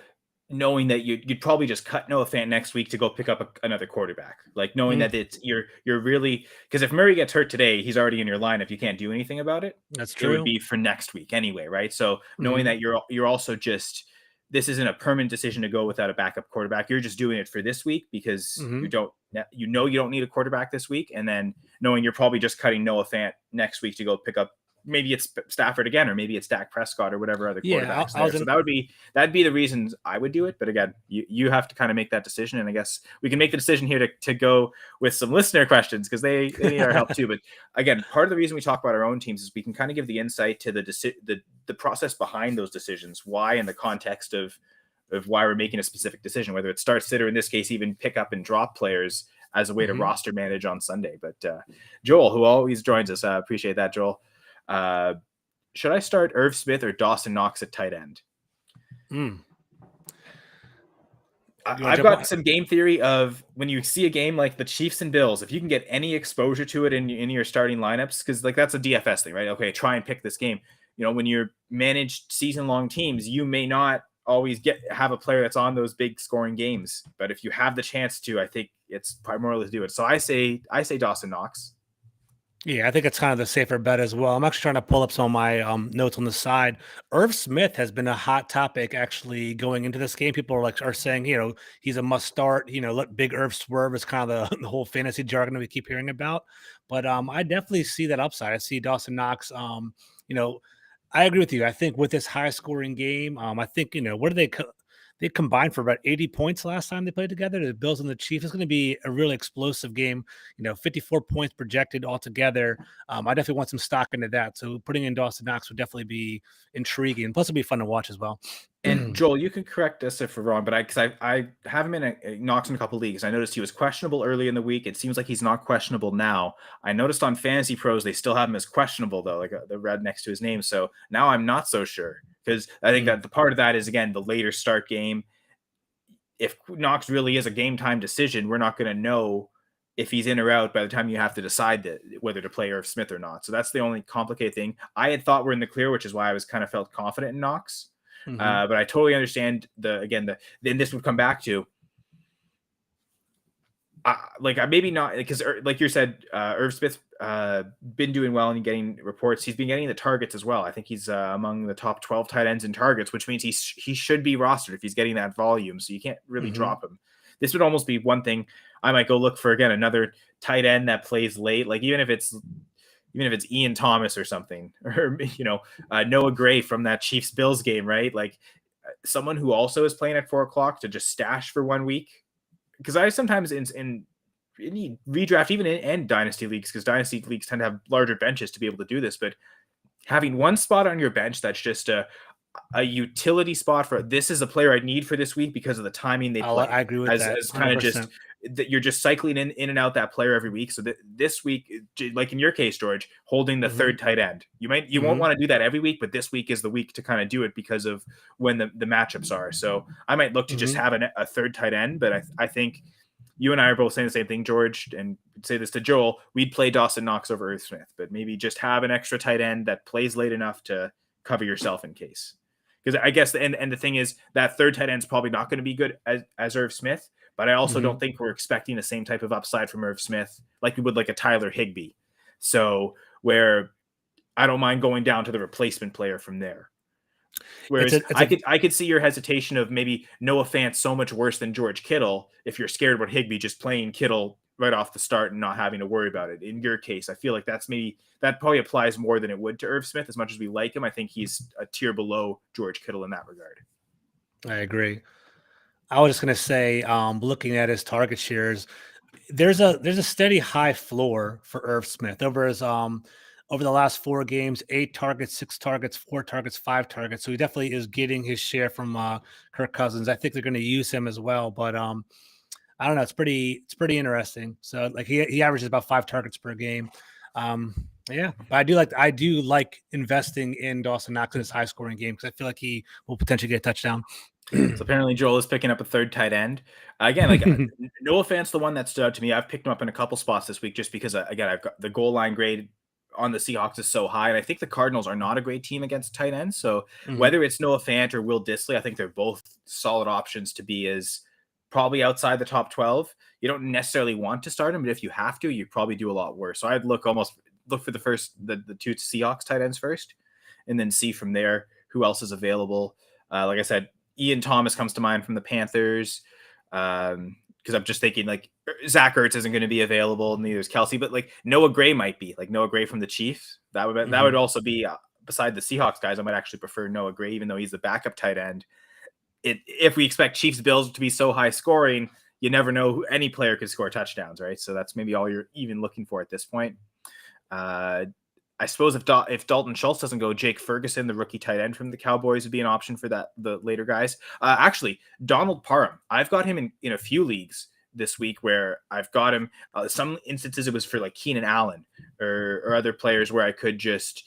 S1: knowing that you'd probably just cut Noah Fant next week to go pick up another quarterback. Like knowing that you're really, because if Murray gets hurt today, he's already in your lineup. You can't do anything about it.
S2: That's true.
S1: It would be for next week anyway, right? So knowing that you're also just, this isn't a permanent decision to go without a backup quarterback. You're just doing it for this week because you don't need a quarterback this week, and then knowing you're probably just cutting Noah Fant next week to go pick up, maybe it's Stafford again, or maybe it's Dak Prescott or whatever other quarterbacks there. So that'd be the reasons I would do it. But again, you have to kind of make that decision. And I guess we can make the decision here to go with some listener questions because they need our help too. But again, part of the reason we talk about our own teams is we can kind of give the insight to the process behind those decisions, why in the context of of why we're making a specific decision, whether it's start, sit, or in this case, even pick up and drop players as a way to roster manage on Sunday. But Joel, who always joins us, appreciate that, Joel. Should I start Irv Smith or Dawson Knox at tight end? I've got some game theory of when you see a game like the Chiefs and Bills, if you can get any exposure to it in your starting lineups, because like that's a DFS thing, right? Okay, try and pick this game. When you're managed season-long teams, you may not always have a player that's on those big scoring games, but if you have the chance to, I think it's primarily to do it. So I say Dawson Knox.
S2: Yeah, I think it's kind of the safer bet as well. I'm actually trying to pull up some of my notes on the side. Irv Smith has been a hot topic actually going into this game. People are saying, he's a must start. Let big Irv swerve is kind of the whole fantasy jargon that we keep hearing about. But I definitely see that upside. I see Dawson Knox. I agree with you. I think with this high scoring game, I think, what do they combined for about 80 points last time they played together. The Bills and the Chiefs. It's going to be a really explosive game. 54 points projected altogether. I definitely want some stock into that. So putting in Dawson Knox would definitely be intriguing. Plus, it'll be fun to watch as well.
S1: And Joel, you can correct us if we're wrong, but I have him in Knox in a couple leagues. I noticed he was questionable early in the week. It seems like he's not questionable now. I noticed on Fantasy Pros they still have him as questionable though, like the red next to his name. So now I'm not so sure, because I think that the part of that is, again, the later start game. If Knox really is a game time decision, we're not going to know if he's in or out by the time you have to decide whether to play Irv Smith or not. So that's the only complicated thing. I had thought we're in the clear, which is why I was kind of felt confident in Knox. But I totally understand then this would come back to maybe not, because like you said, Irv Smith's been doing well and getting reports. He's been getting the targets as well. I think he's among the top 12 tight ends in targets, which means he should be rostered if he's getting that volume. So you can't really drop him. This would almost be one thing I might go look for, again, another tight end that plays late, like even if it's Ian Thomas or something, or Noah Gray from that Chiefs Bills game, right? Like someone who also is playing at 4:00 to just stash for 1 week. Because I sometimes in redraft, even in dynasty leagues, because dynasty leagues tend to have larger benches to be able to do this, but having one spot on your bench that's just a utility spot for, this is a player I need for this week because of the timing they play.
S2: I agree with that.
S1: As kind of just that you're just cycling in and out that player every week. So that this week, like in your case, George, holding the third tight end, you won't want to do that every week, but this week is the week to kind of do it because of when the matchups are. So I might look to just have a third tight end, but I think you and I are both saying the same thing, George, and say this to Joel. We'd play Dawson Knox over Irv Smith, but maybe just have an extra tight end that plays late enough to cover yourself in case. Because I guess, and the thing is, that third tight end is probably not going to be good as Irv Smith, but I also don't think we're expecting the same type of upside from Irv Smith like we would like a Tyler Higbee. So where I don't mind going down to the replacement player from there. Whereas I could see your hesitation of maybe Noah Fant so much worse than George Kittle if you're scared about Higbee just playing Kittle right off the start and not having to worry about it. In your case, I feel like that probably applies more than it would to Irv Smith. As much as we like him, I think he's a tier below George Kittle in that regard.
S2: I agree. I was just going to say, looking at his target shares, there's a steady high floor for Irv Smith over the last 4 games: 8 targets, 6 targets, 4 targets, 5 targets. So he definitely is getting his share from Kirk Cousins. I think they're going to use him as well, but I don't know. It's pretty interesting. So like he averages about 5 targets per game. Yeah, but I do like investing in Dawson Knox in this high scoring game because I feel like he will potentially get a touchdown.
S1: So apparently Joel is picking up a third tight end. Again, like Noah Fant's the one that stood out to me. I've picked him up in a couple spots this week just because, again, I've got the goal line grade on the Seahawks is so high. And I think the Cardinals are not a great team against tight ends. So whether it's Noah Fant or Will Dissly, I think they're both solid options to be as probably outside the top 12. You don't necessarily want to start him, but if you have to, you probably do a lot worse. So I'd look for the 2 Seahawks tight ends first, and then see from there who else is available. Like I said, Ian Thomas comes to mind from the Panthers. Because I'm just thinking like Zach Ertz isn't going to be available, neither is Kelsey, but like Noah Gray might be, like Noah Gray from the Chiefs. That would also be beside the Seahawks guys. I might actually prefer Noah Gray, even though he's the backup tight end. If we expect Chiefs Bills to be so high scoring, you never know who any player could score touchdowns, right? So that's maybe all you're even looking for at this point. I suppose if Dalton Schultz doesn't go, Jake Ferguson, the rookie tight end from the Cowboys, would be an option for the later guys. Actually, Donald Parham, I've got him in a few leagues this week where I've got him. Some instances it was for like Keaton Allen or other players where I could just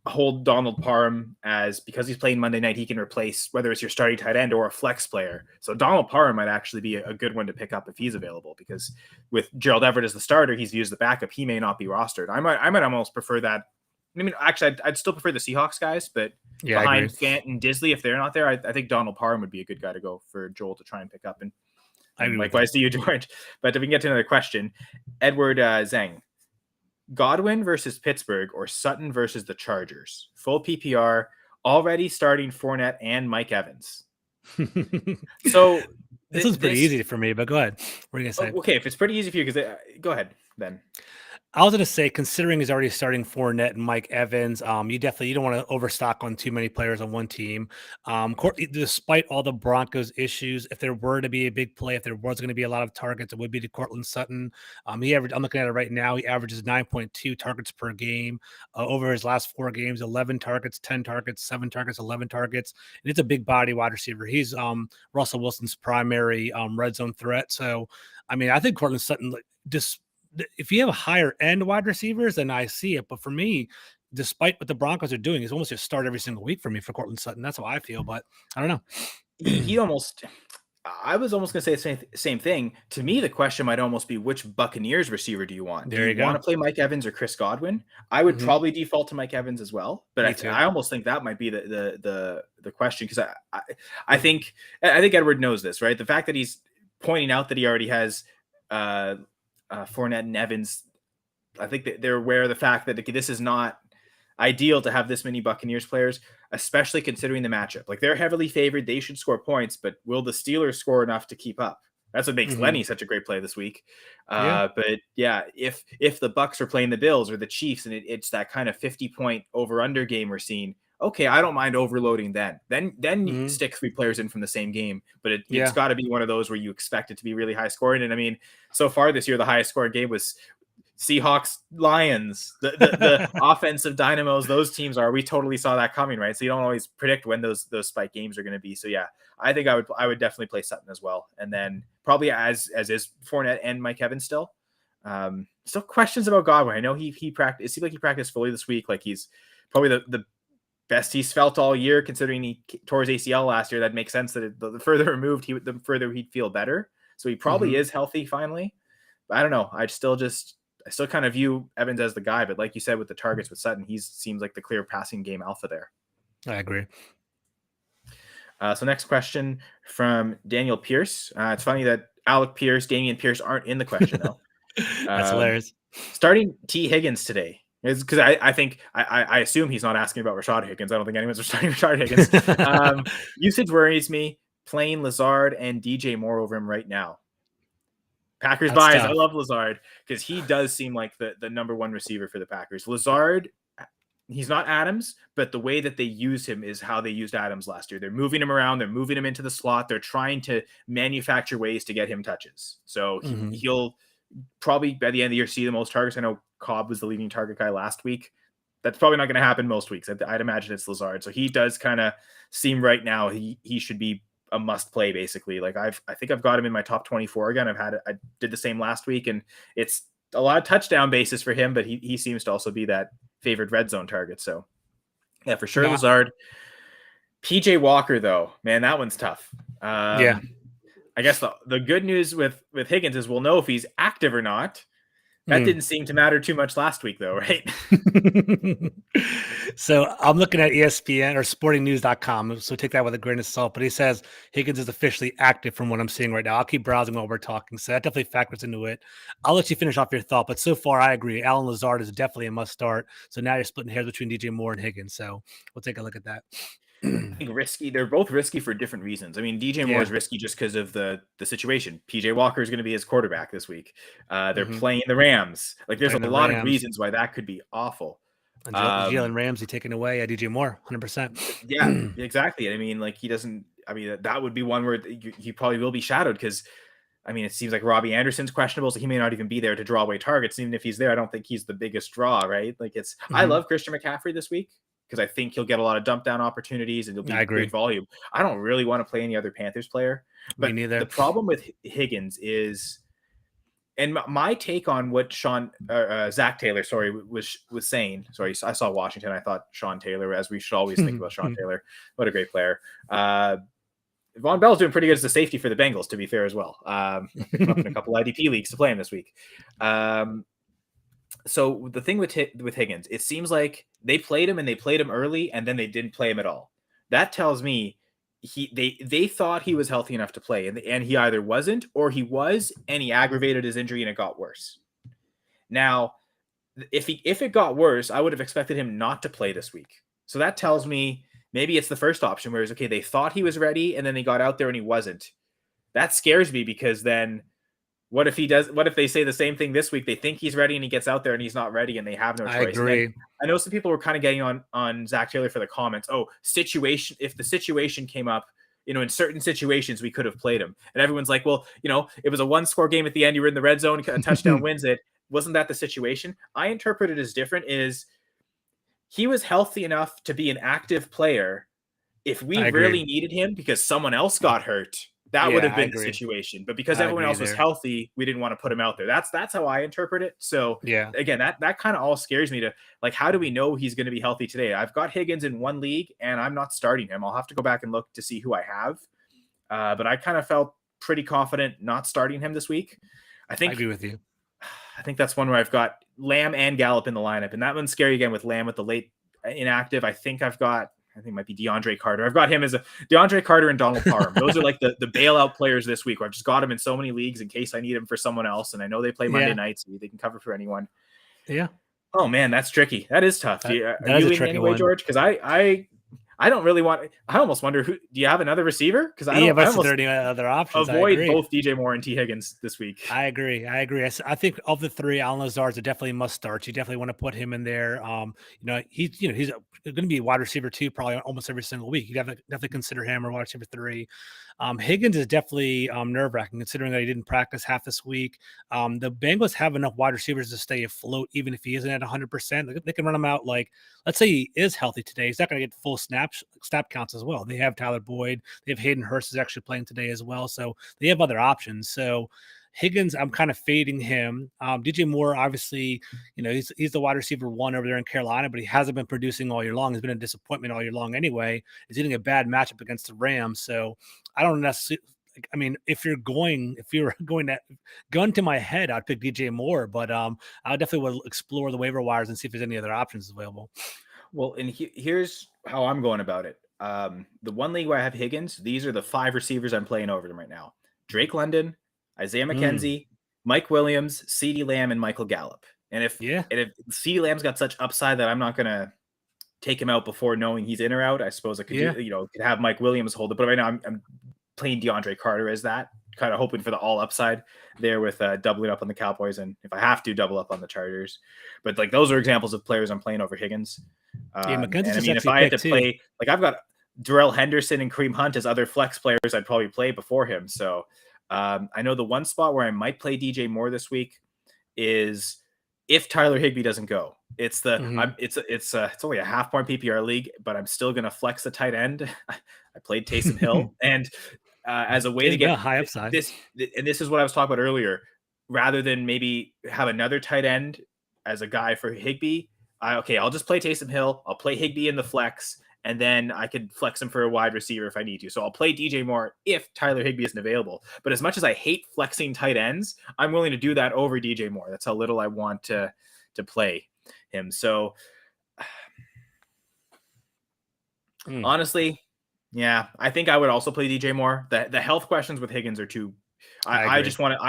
S1: hold Donald Parham as, because he's playing Monday night, he can replace whether it's your starting tight end or a flex player. So Donald Parham might actually be a good one to pick up if he's available, because with Gerald Everett as the starter, he's used the backup. He may not be rostered. I might almost prefer that. I mean, actually, I'd still prefer the Seahawks guys, but behind Fant and Disley, if they're not there, I think Donald Parham would be a good guy to go for Joel to try and pick up. And likewise to you, George. But if we can get to another question, Edward Zhang. Godwin versus Pittsburgh or Sutton versus the Chargers? Full PPR, already starting Fournette and Mike Evans. So
S2: this is pretty easy for me, but go ahead. What are you going to say?
S1: Okay, if it's pretty easy for you, because go ahead then.
S2: I was going to say, considering he's already starting Fournette and Mike Evans, you don't want to overstock on too many players on one team. Despite all the Broncos issues, if there were to be a big play, if there was going to be a lot of targets, it would be to Courtland Sutton. I'm looking at it right now. He averages 9.2 targets per game over his last 4 games: 11 targets, 10 targets, 7 targets, 11 targets. And it's a big body wide receiver. He's Russell Wilson's primary red zone threat. So, I mean, I think Courtland Sutton if you have higher end wide receivers, then I see it. But for me, despite what the Broncos are doing, it's almost just start every single week for me for Courtland Sutton. That's how I feel, but I don't know.
S1: I was almost going to say the same thing. To me, the question might almost be, which Buccaneers receiver do you want? Do you want to play Mike Evans or Chris Godwin? I would probably default to Mike Evans as well, but I almost think that might be the question, because I think Edward knows this, right? The fact that he's pointing out that he already has Fournette and Evans, I think that they're aware of the fact that this is not ideal to have this many Buccaneers players, especially considering the matchup. Like, they're heavily favored. They should score points, but will the Steelers score enough to keep up? That's what makes Lenny such a great play this week. But yeah, if the Bucs are playing the Bills or the Chiefs, and it's that kind of 50-point over-under game we're seeing, okay, I don't mind overloading then you stick 3 players in from the same game, but it's got to be one of those where you expect it to be really high scoring. And I mean, so far this year, the highest scoring game was Seahawks Lions, the offensive dynamos. Those teams we totally saw that coming, right? So you don't always predict when those spike games are going to be. So yeah, I think I would definitely play Sutton as well. And then probably as is Fournette and Mike Evans still. Still questions about Godwin. I know he practiced. It seemed like he practiced fully this week. Like, he's probably the best he's felt all year, considering he tore his ACL last year. That makes sense that the further removed the further he'd feel better. So he probably is healthy finally. But I don't know. I still kind of view Evans as the guy, but like you said, with the targets with Sutton, he seems like the clear passing game alpha there.
S2: I agree.
S1: So next question from Daniel Pierce. It's funny that Alec Pierce, Damian Pierce aren't in the question though.
S2: That's hilarious.
S1: Starting T. Higgins today. Is because I assume he's not asking about Rashad Higgins. I don't think anyone's starting Rashad Higgins. Usage worries me. Playing Lazard and DJ Moore over him right now. Packers bias. I love Lazard because he does seem like the number one receiver for the Packers. Lazard, he's not Adams, but the way that they use him is how they used Adams last year. They're moving him around. They're moving him into the slot. They're trying to manufacture ways to get him touches. So he'll probably by the end of the year see the most targets. I know Cobb was the leading target guy last week. That's probably not going to happen most weeks. I'd imagine it's Lazard. So he does kind of seem right now he should be a must play basically. Like I think I've got him in my top 24 again. I did the same last week, and it's a lot of touchdown basis for him, but he seems to also be that favored red zone target. So yeah, for sure. Lazard. PJ Walker though, man, that one's tough. I guess the good news with Higgins is we'll know if he's active or not. That didn't seem to matter too much last week, though, right?
S2: So I'm looking at ESPN or sportingnews.com, so take that with a grain of salt. But he says Higgins is officially active from what I'm seeing right now. I'll keep browsing while we're talking, so that definitely factors into it. I'll let you finish off your thought, but so far I agree. Allen Lazard is definitely a must start. So now you're splitting hairs between DJ Moore and Higgins. So we'll take a look at that.
S1: I think risky. They're both risky for different reasons. I mean, DJ Moore is risky just because of the situation. PJ Walker is going to be his quarterback this week. They're playing the Rams. Like, there's a lot of reasons why that could be awful.
S2: Jalen Ramsey taken away. DJ Moore, 100%.
S1: Yeah, exactly. I mean, like, he doesn't. I mean, that would be one where he probably will be shadowed because I mean, it seems like Robbie Anderson's questionable, so he may not even be there to draw away targets. Even if he's there, I don't think he's the biggest draw, right? Like I love Christian McCaffrey this week because I think he'll get a lot of dump down opportunities and it'll
S2: I
S1: be
S2: agree.
S1: great volume. I don't really want to play any other Panthers player. But
S2: Me neither.
S1: the problem with Higgins is, and my take on what Zach Taylor, was saying. Sorry, I saw Washington. I thought Sean Taylor, as we should always think about Sean Taylor. What a great player. Von Bell's doing pretty good as the safety for the Bengals, to be fair as well. Picking up in a couple IDP leagues to play him this week. So the thing with Higgins, it seems like they played him early, and then they didn't play him at all. That tells me they thought he was healthy enough to play, and he either wasn't or he was, and he aggravated his injury and it got worse. Now, if it got worse, I would have expected him not to play this week. So that tells me maybe it's the first option, where it's okay, they thought he was ready and then they got out there and he wasn't. That scares me, because then what if they say the same thing this week? They think he's ready and he gets out there and he's not ready and they have no choice.
S2: I agree.
S1: I know some people were kind of getting on Zach Taylor for the comments. Oh, situation. If the situation came up, in certain situations we could have played him. And everyone's like, well, it was a 1-score game at the end. You were in the red zone, a touchdown wins it. Wasn't that the situation? I interpret it as different. Is he was healthy enough to be an active player if we really needed him because someone else got hurt. That would have been the situation. But because everyone else was healthy, we didn't want to put him out there. That's how I interpret it. So again, that kind of all scares me to, like, how do we know he's going to be healthy today? I've got Higgins in one league and I'm not starting him. I'll have to go back and look to see who I have. But I kind of felt pretty confident not starting him this week. I agree with you. I think that's one where I've got Lamb and Gallup in the lineup. And that one's scary again with Lamb with the late inactive. I think it might be DeAndre Carter. I've got him as DeAndre Carter and Donald Parham. Those are like the bailout players this week, where I've just got him in so many leagues in case I need him for someone else. And I know they play Monday nights, so they can cover for anyone.
S2: Yeah.
S1: Oh man, that's tricky. That is tough.
S2: That
S1: are you
S2: a
S1: in
S2: tricky
S1: anyway,
S2: one,
S1: George? Because I don't really want. I almost wonder who. Do you have another receiver? Because I almost
S2: any other options.
S1: Avoid both DJ Moore and T Higgins this week.
S2: I agree. I think of the three, Allen Lazard's a definitely must start. You definitely want to put him in there. He's going to be a wide receiver 2 probably almost every single week. You definitely consider him or wide receiver 3. Higgins is definitely nerve-wracking considering that he didn't practice half this week. The Bengals have enough wide receivers to stay afloat even if he isn't at 100%. They can run him out, like, let's say he is healthy today. He's not going to get full snap counts as well. They have Tyler Boyd. They have Hayden Hurst is actually playing today as well. So they have other options. So Higgins, I'm kind of fading him. DJ Moore, obviously, he's the wide receiver 1 over there in Carolina, but he hasn't been producing all year long. He's been a disappointment all year long anyway. He's getting a bad matchup against the Rams. So I don't necessarily. I mean, if you're going that gun to my head, I'd pick DJ Moore, but I definitely would explore the waiver wires and see if there's any other options available.
S1: Well, and here's how I'm going about it. The one league where I have Higgins, these are the 5 receivers I'm playing over them right now: Drake London, Isaiah McKenzie, Mike Williams, CeeDee Lamb, and Michael Gallup. And if CeeDee Lamb's got such upside that I'm not going to take him out before knowing he's in or out, I suppose I could could have Mike Williams hold it. But right now I'm playing DeAndre Carter as that, kind of hoping for the all upside there with doubling up on the Cowboys, and if I have to, double up on the Chargers. But like, those are examples of players I'm playing over Higgins. If I had to play, like, I've got Darrell Henderson and Kareem Hunt as other flex players I'd probably play before him. So I know the one spot where I might play DJ Moore this week is if Tyler Higbee doesn't go. It's it's only a half-point PPR league, but I'm still going to flex the tight end. I played Taysom Hill, and as a way to get
S2: high upside.
S1: This is what I was talking about earlier. Rather than maybe have another tight end as a guy for Higbee, I'll just play Taysom Hill. I'll play Higbee in the flex, and then I could flex him for a wide receiver if I need to. So I'll play DJ Moore if Tyler Higbee isn't available. But as much as I hate flexing tight ends, I'm willing to do that over DJ Moore. That's how little I want to play him. So honestly, yeah, I think I would also play DJ Moore. The health questions with Higgins are too. I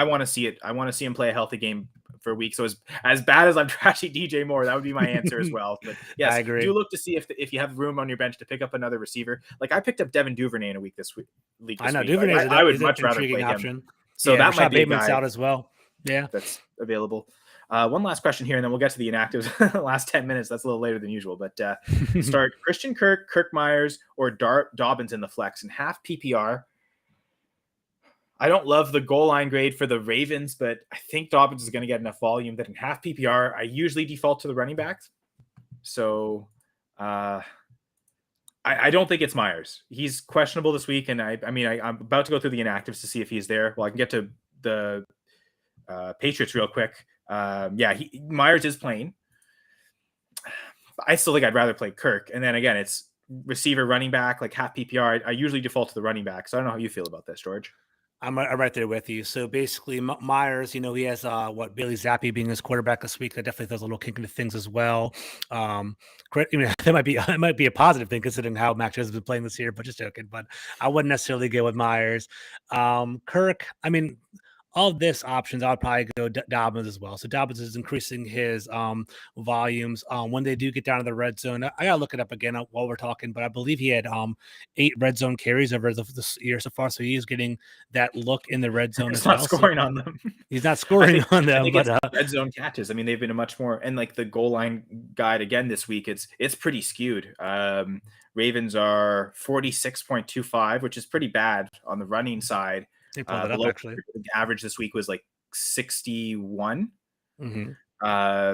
S1: want to see it. I want to see him play a healthy game for a week. So as bad as I'm trashing DJ Moore, that would be my answer as well. But yes, I agree. Do look to see if you have room on your bench to pick up another receiver. Like, I picked up Devin Duvernay in a week this week.
S2: I know Duvernay. I would much rather play him.
S1: So that might be a guy
S2: out as well. Yeah,
S1: that's available. One last question here, and then we'll get to the inactives. The last 10 minutes. That's a little later than usual. But start Christian Kirk, Myers, or Dobbins in the flex and half PPR. I don't love the goal line grade for the Ravens, but I think Dobbins is going to get enough volume that in half PPR, I usually default to the running backs. So I don't think it's Myers. He's questionable this week, and I'm about to go through the inactives to see if he's there. Well, I can get to the Patriots real quick. Myers is playing. I still think I'd rather play Kirk. And then again, it's receiver, running back, like half PPR. I usually default to the running back. So I don't know how you feel about this, George.
S2: I'm right there with you. So basically, Myers, he has Bailey Zappi being his quarterback this week. That definitely throws a little kink into things as well. That might be a positive thing considering how Mac Jones has been playing this year. But just joking. But I wouldn't necessarily go with Myers. Kirk, all this options, I would probably go Dobbins as well. So Dobbins is increasing his volumes. When they do get down to the red zone, I gotta look it up again while we're talking, but I believe he had 8 red zone carries over this year so far. So he is getting that look in the red zone.
S1: He's not scoring on them.
S2: He's not scoring on them,
S1: but red zone catches. They've been a much more, and like the goal line guide again this week, it's pretty skewed. Ravens are 46.25, which is pretty bad on the running side.
S2: They pulled it up, actually.
S1: The average this week was like 61.
S2: Mm-hmm.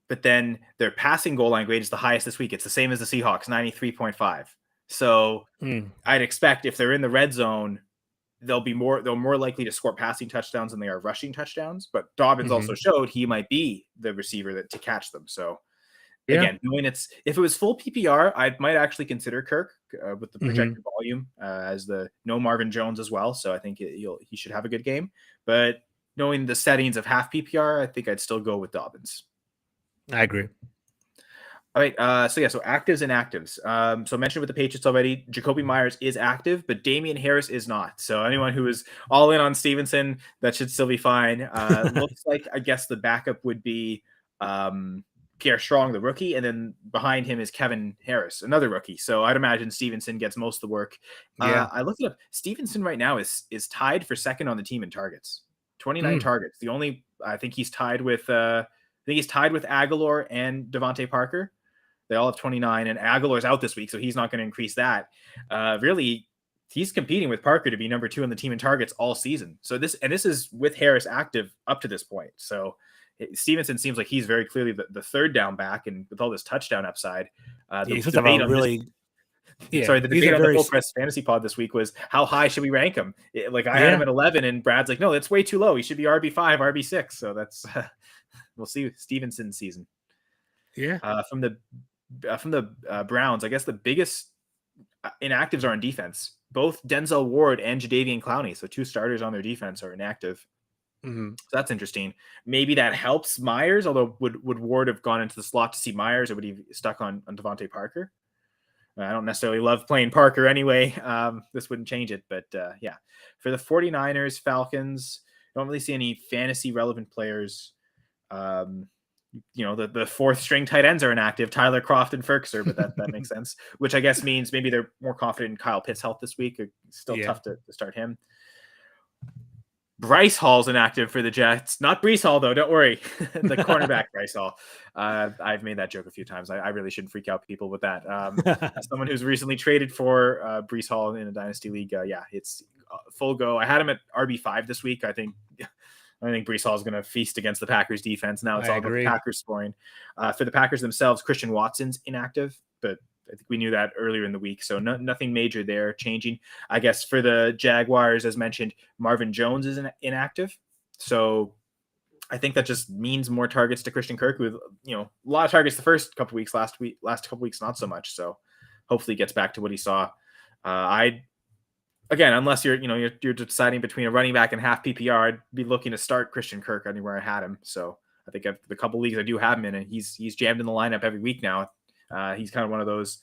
S1: But then their passing goal line grade is the highest this week. It's the same as the Seahawks, 93.5. So I'd expect if they're in the red zone, they're more likely to score passing touchdowns than they are rushing touchdowns. But Dobbins also showed he might be the receiver to catch them. So again, knowing if it was full PPR, I might actually consider Kirk with the projected volume as no Marvin Jones as well. So I think he should have a good game. But knowing the settings of half PPR, I think I'd still go with Dobbins.
S2: I agree.
S1: All right. So actives and actives. So I mentioned with the Patriots already, Jacoby Myers is active, but Damian Harris is not. So anyone who is all in on Stevenson, that should still be fine. Looks like, I guess the backup would be Pierre Strong, the rookie, and then behind him is Kevin Harris, another rookie. So I'd imagine Stevenson gets most of the work. I looked it up. Stevenson right now is tied for second on the team in targets, 29 targets. I think he's tied with Aguilar and Devontae Parker. They all have 29, and Aguilar's out this week, so he's not going to increase that. Really, he's competing with Parker to be number 2 on the team in targets all season. So this is with Harris active up to this point. So Stevenson seems like he's very clearly the third down back, and with all this touchdown upside, the debate on the Full Press Fantasy Pod this week was how high should we rank him? I had him at 11, and Brad's like, no, that's way too low. He should be RB5, RB6. So that's we'll see Stevenson's season.
S2: Yeah.
S1: From the Browns, I guess the biggest inactives are on defense. Both Denzel Ward and Jadeveon Clowney, so 2 starters on their defense, are inactive. So that's interesting. Maybe that helps Myers, although would Ward have gone into the slot to see Myers, or would he stuck on Devontae Parker? I don't necessarily love playing Parker anyway. This wouldn't change it, but for the 49ers, Falcons, don't really see any fantasy relevant players. The 4th string tight ends are inactive, Tyler Kroft and Ferkser, but that makes sense, which I guess means maybe they're more confident in Kyle Pitts' health this week. It's still tough to start him. Bryce Hall's inactive for the Jets. Not Breece Hall, though. Don't worry. The cornerback, Bryce Hall. I've made that joke a few times. I really shouldn't freak out people with that. As someone who's recently traded for Breece Hall in a Dynasty League, it's full go. I had him at RB5 this week. I think Breece Hall is going to feast against the Packers defense. Now it's all about the Packers scoring. For the Packers themselves, Christian Watson's inactive, but I think we knew that earlier in the week, so nothing major there changing. I guess for the Jaguars, as mentioned, Marvin Jones is inactive, so I think that just means more targets to Christian Kirk. With a lot of targets the first couple weeks, last couple weeks not so much. So hopefully he gets back to what he saw. Unless you're deciding between a running back and half PPR, I'd be looking to start Christian Kirk anywhere I had him. So I think the couple leagues I do have him in, and he's jammed in the lineup every week now. He's kind of one of those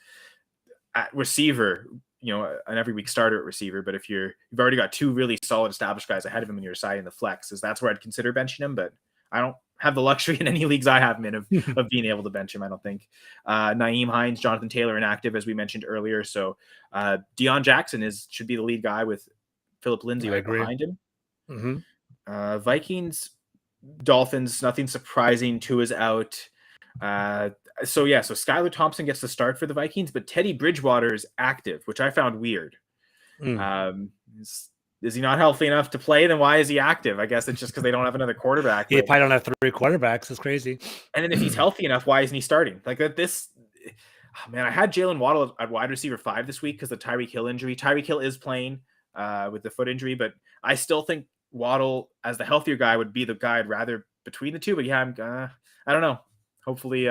S1: receiver, an every week starter at receiver. But if you've already got 2 really solid established guys ahead of him and you're deciding the flex, that's where I'd consider benching him. But I don't have the luxury in any leagues I have him in of being able to bench him. I don't think. Nyheim Hines, Jonathan Taylor inactive, as we mentioned earlier. So Deion Jackson should be the lead guy with Phillip Lindsay behind him. Vikings, Dolphins, nothing surprising. Tua is out. So Skylar Thompson gets the start for the Vikings, but Teddy Bridgewater is active, which I found weird. Is he not healthy enough to play? Then why is he active? I guess it's just because they don't have another quarterback.
S2: Yeah, probably don't have 3 quarterbacks. It's crazy.
S1: And then if he's healthy enough, why isn't he starting? Like this, oh man, I had Jalen Waddle at wide receiver 5 this week because the Tyreek Hill injury. Tyreek Hill is playing with the foot injury, but I still think Waddle, as the healthier guy, would be the guy I'd rather between the two. But yeah, I don't know. Hopefully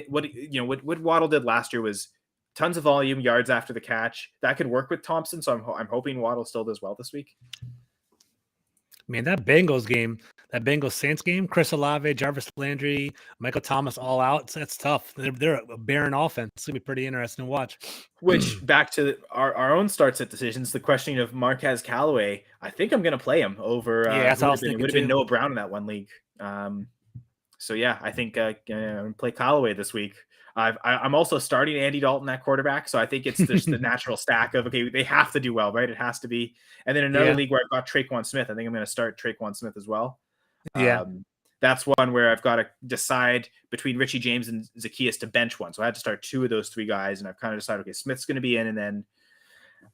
S1: what Waddle did last year was tons of volume, yards after the catch. That could work with Thompson, so I'm hoping Waddle still does well this week.
S2: Man, that Bengals Saints game, Chris Olave, Jarvis Landry, Michael Thomas all out. That's tough. They're a barren offense. It's gonna be pretty interesting to watch.
S1: Which back to our own starts at decisions, the question of Marquez Callaway. I think I'm gonna play him over.
S2: That's what
S1: it would have been Noah Brown in that one league. So yeah, I think I'm gonna play Callaway this week. I'm also starting Andy Dalton at quarterback, so I think it's just the natural stack of, okay, they have to do well, right? It has to be. And then another league where I've got Traquan Smith, I think I'm going to start Traquan Smith as well.
S2: Yeah.
S1: That's one where I've got to decide between Richie James and Zacchaeus to bench one. So I had to start 2 of those 3 guys, and I've kind of decided, okay, Smith's going to be in, and then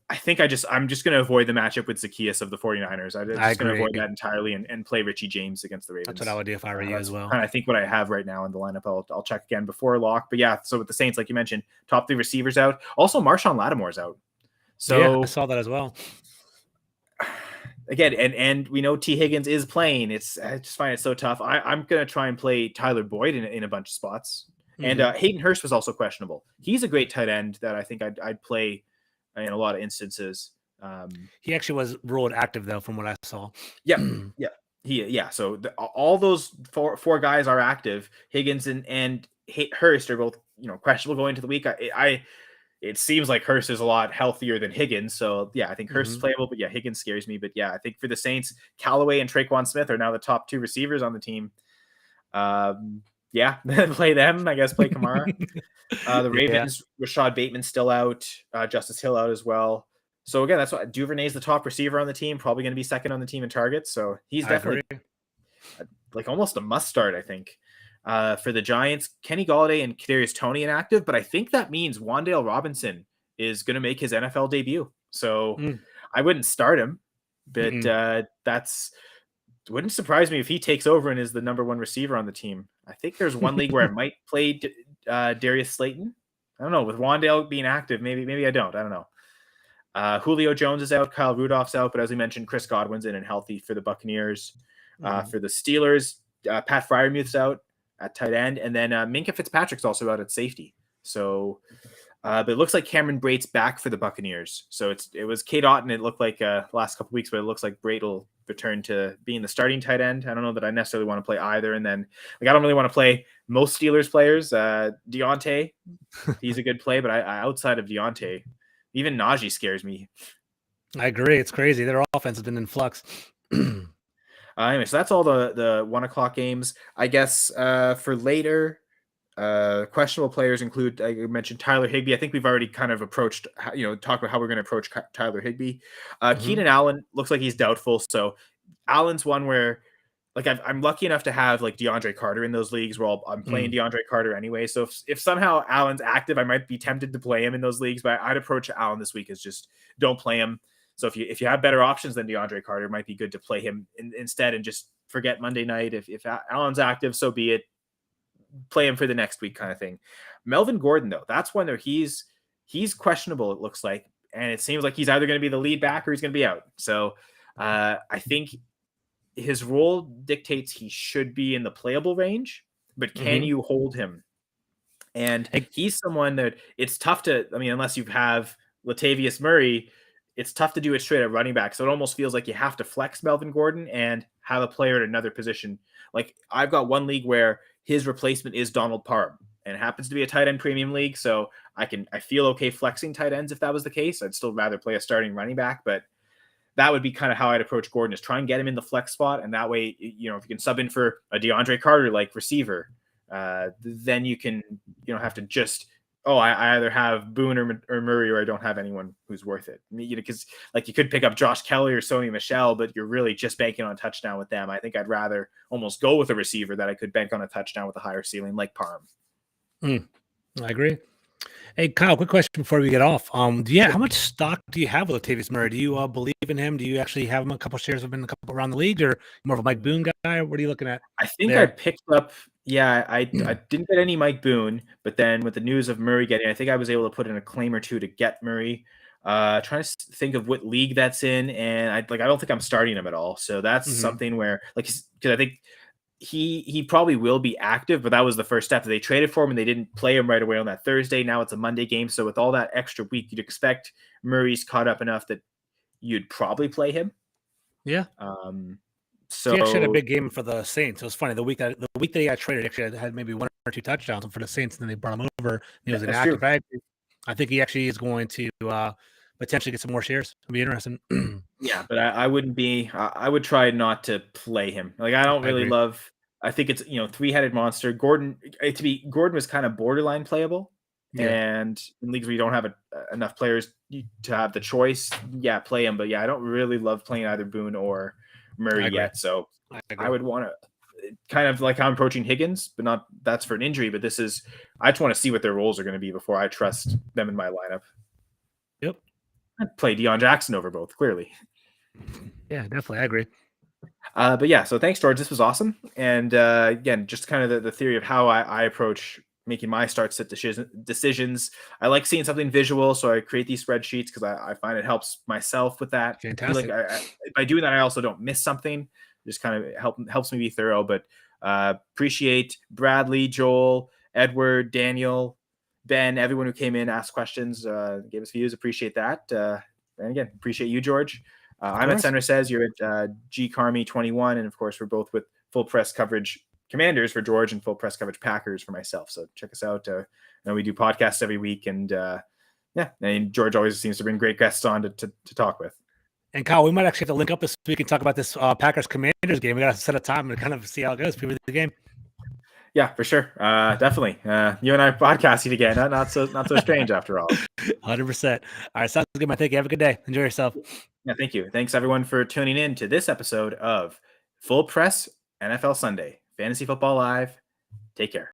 S1: I think I'm just going to avoid the matchup with Zacchaeus of the 49ers. I'm just going to avoid that entirely and play Richie James against the Ravens.
S2: That's what I would do if I were you as well.
S1: I think what I have right now in the lineup. I'll check again before lock. But yeah, so with the Saints, like you mentioned, top 3 receivers out. Also, Marshawn Lattimore's out. So
S2: yeah, I saw that as well.
S1: Again, and we know T. Higgins is playing. I just find it so tough. I'm going to try and play Tyler Boyd in a bunch of spots. Mm-hmm. And Hayden Hurst was also questionable. He's a great tight end that I think I'd play in a lot of instances.
S2: He actually was ruled active though, from what I saw.
S1: Yeah, yeah. So all those four guys are active. Higgins and Hurst are both questionable going into the week. It seems like Hurst is a lot healthier than Higgins. So yeah, I think Hurst is playable, but yeah, Higgins scares me. But yeah, I think for the Saints, Callaway and Traquan Smith are now the top 2 receivers on the team. Yeah, play them. I guess play Kamara. The Ravens, Rashad Bateman still out. Justice Hill out as well. So again, that's what Duvernay's the top receiver on the team. Probably going to be second on the team in targets. So he's definitely like almost a must start, I think. For the Giants, Kenny Golladay and Kadarius Toney inactive, but I think that means Wan'Dale Robinson is going to make his NFL debut. So I wouldn't start him, but that's wouldn't surprise me if he takes over and is the number 1 receiver on the team. I think there's one league where I might play Darius Slayton. I don't know, with Wan'Dale being active, maybe I don't. I don't know. Julio Jones is out, Kyle Rudolph's out, but as we mentioned, Chris Godwin's in and healthy for the Buccaneers. For the Steelers, Pat Freiermuth's out at tight end, and then Minkah Fitzpatrick's also out at safety. So, but it looks like Cameron Brate's back for the Buccaneers. So it was Cade Otton. It looked like last couple weeks, but it looks like Brate will return to being the starting tight end. I don't know that I necessarily want to play either. And then I don't really want to play most Steelers players. Deontay, he's a good play, but I outside of Deontay, even Najee scares me.
S2: I agree. It's crazy. Their offense has been in flux.
S1: Anyway, so that's all the 1 o'clock games. I guess for later, questionable players include, I mentioned Tyler Higbee. I think we've already kind of approached, talked about how we're going to approach Tyler Higbee. Keaton Allen looks like he's doubtful. So Allen's one where, like, I'm lucky enough to have like DeAndre Carter in those leagues where I'm playing DeAndre Carter anyway. So if somehow Allen's active, I might be tempted to play him in those leagues, but I'd approach Allen this week as just don't play him. So if you have better options than DeAndre Carter, it might be good to play him instead and just forget Monday night. If Allen's active, so be it. Play him for the next week kind of thing. Melvin Gordon, though, that's one where he's questionable, it looks like. And it seems like he's either going to be the lead back or he's going to be out. So I think his role dictates he should be in the playable range, but can you hold him? And he's someone that it's tough to, unless you have Latavius Murray, it's tough to do it straight at running back. So it almost feels like you have to flex Melvin Gordon and have a player at another position. Like I've got one league where his replacement is Donald Parham, and it happens to be a tight end premium league. So I feel okay flexing tight ends if that was the case. I'd still rather play a starting running back, but that would be kind of how I'd approach Gordon, is try and get him in the flex spot. And that way, if you can sub in for a DeAndre Carter like receiver, then you don't have to just, I either have Boone or Murray, or I don't have anyone who's worth it. Because like you could pick up Josh Kelly or Sony Michel, but you're really just banking on a touchdown with them. I think I'd rather almost go with a receiver that I could bank on a touchdown with a higher ceiling like Parham.
S2: I agree. Hey, Kyle, quick question before we get off. How much stock do you have with Latavius Murray? Do you believe in him? Do you actually have him a couple shares of him, a couple around the league, or more of a Mike Boone guy? What are you looking at
S1: I think I
S2: there?
S1: picked up. Yeah, I didn't get any Mike Boone, but then with the news of Murray getting, I think I was able to put in a claim or two to get Murray. Trying to think of what league that's in, and I don't think I'm starting him at all. So that's
S2: Mm-hmm.
S1: something where because I think he probably will be active, but that was the first step. They traded for him and they didn't play him right away on that Thursday. Now it's a Monday game, so with all that extra week, you'd expect Murray's caught up enough that you'd probably play him.
S2: Yeah. He actually had a
S1: So
S2: big game for the Saints. It was funny. The week that he got traded, actually had maybe 1 or 2 touchdowns for the Saints, and then they brought him over. He was
S1: that's true.
S2: inactive. I think he actually is going to potentially get some more shares. It'll be interesting.
S1: Yeah, but I wouldn't be. I would try not to play him. Like I don't
S2: I
S1: really
S2: agree.
S1: love. I think it's three-headed monster. Gordon was kind of borderline playable,
S2: Yeah,
S1: and in leagues where you don't have enough players to have the choice, yeah, play him. But yeah, I don't really love playing either Boone or
S2: I
S1: Murray
S2: agree.
S1: yet. So
S2: I
S1: I
S2: agree.
S1: would want to kind of like how I'm approaching Higgins, but not that's for an injury. But this is I just want to see what their roles are going to be before I trust them in my lineup.
S2: Yep.
S1: I'd play Deion Jackson over both, clearly.
S2: Yeah, definitely. I agree.
S1: But yeah, so thanks, George. This was awesome. And again, just kind of the theory of how I approach making my start set decisions. I like seeing something visual, so I create these spreadsheets because I find it helps myself with that. I feel like
S2: Fantastic.
S1: by doing that, I also don't miss something. Just kind of helps me be thorough. But appreciate Bradley, Joel, Edward, Daniel, Ben, everyone who came in, asked questions, gave us views. Appreciate that. And again, appreciate you, George.
S2: Of
S1: I'm at
S2: course.
S1: Center Says, you're at G Carmy 21, and of course, we're both with Full Press Coverage Commanders for George and Full Press Coverage Packers for myself. So check us out. We do podcasts every week, and yeah, and George always seems to bring great guests on to talk with.
S2: And Kyle, we might actually have to link up this week and talk about this Packers Commanders game. We got to set a time and kind of see how it goes. Preview the game.
S1: Yeah, for sure. Definitely. You and I podcasting again. Not so strange after all.
S2: 100%. All right, sounds good, man. Thank you. Have a good day. Enjoy yourself.
S1: Yeah, thank you. Thanks everyone for tuning in to this episode of Full Press NFL Sunday Fantasy Football Live. Take care.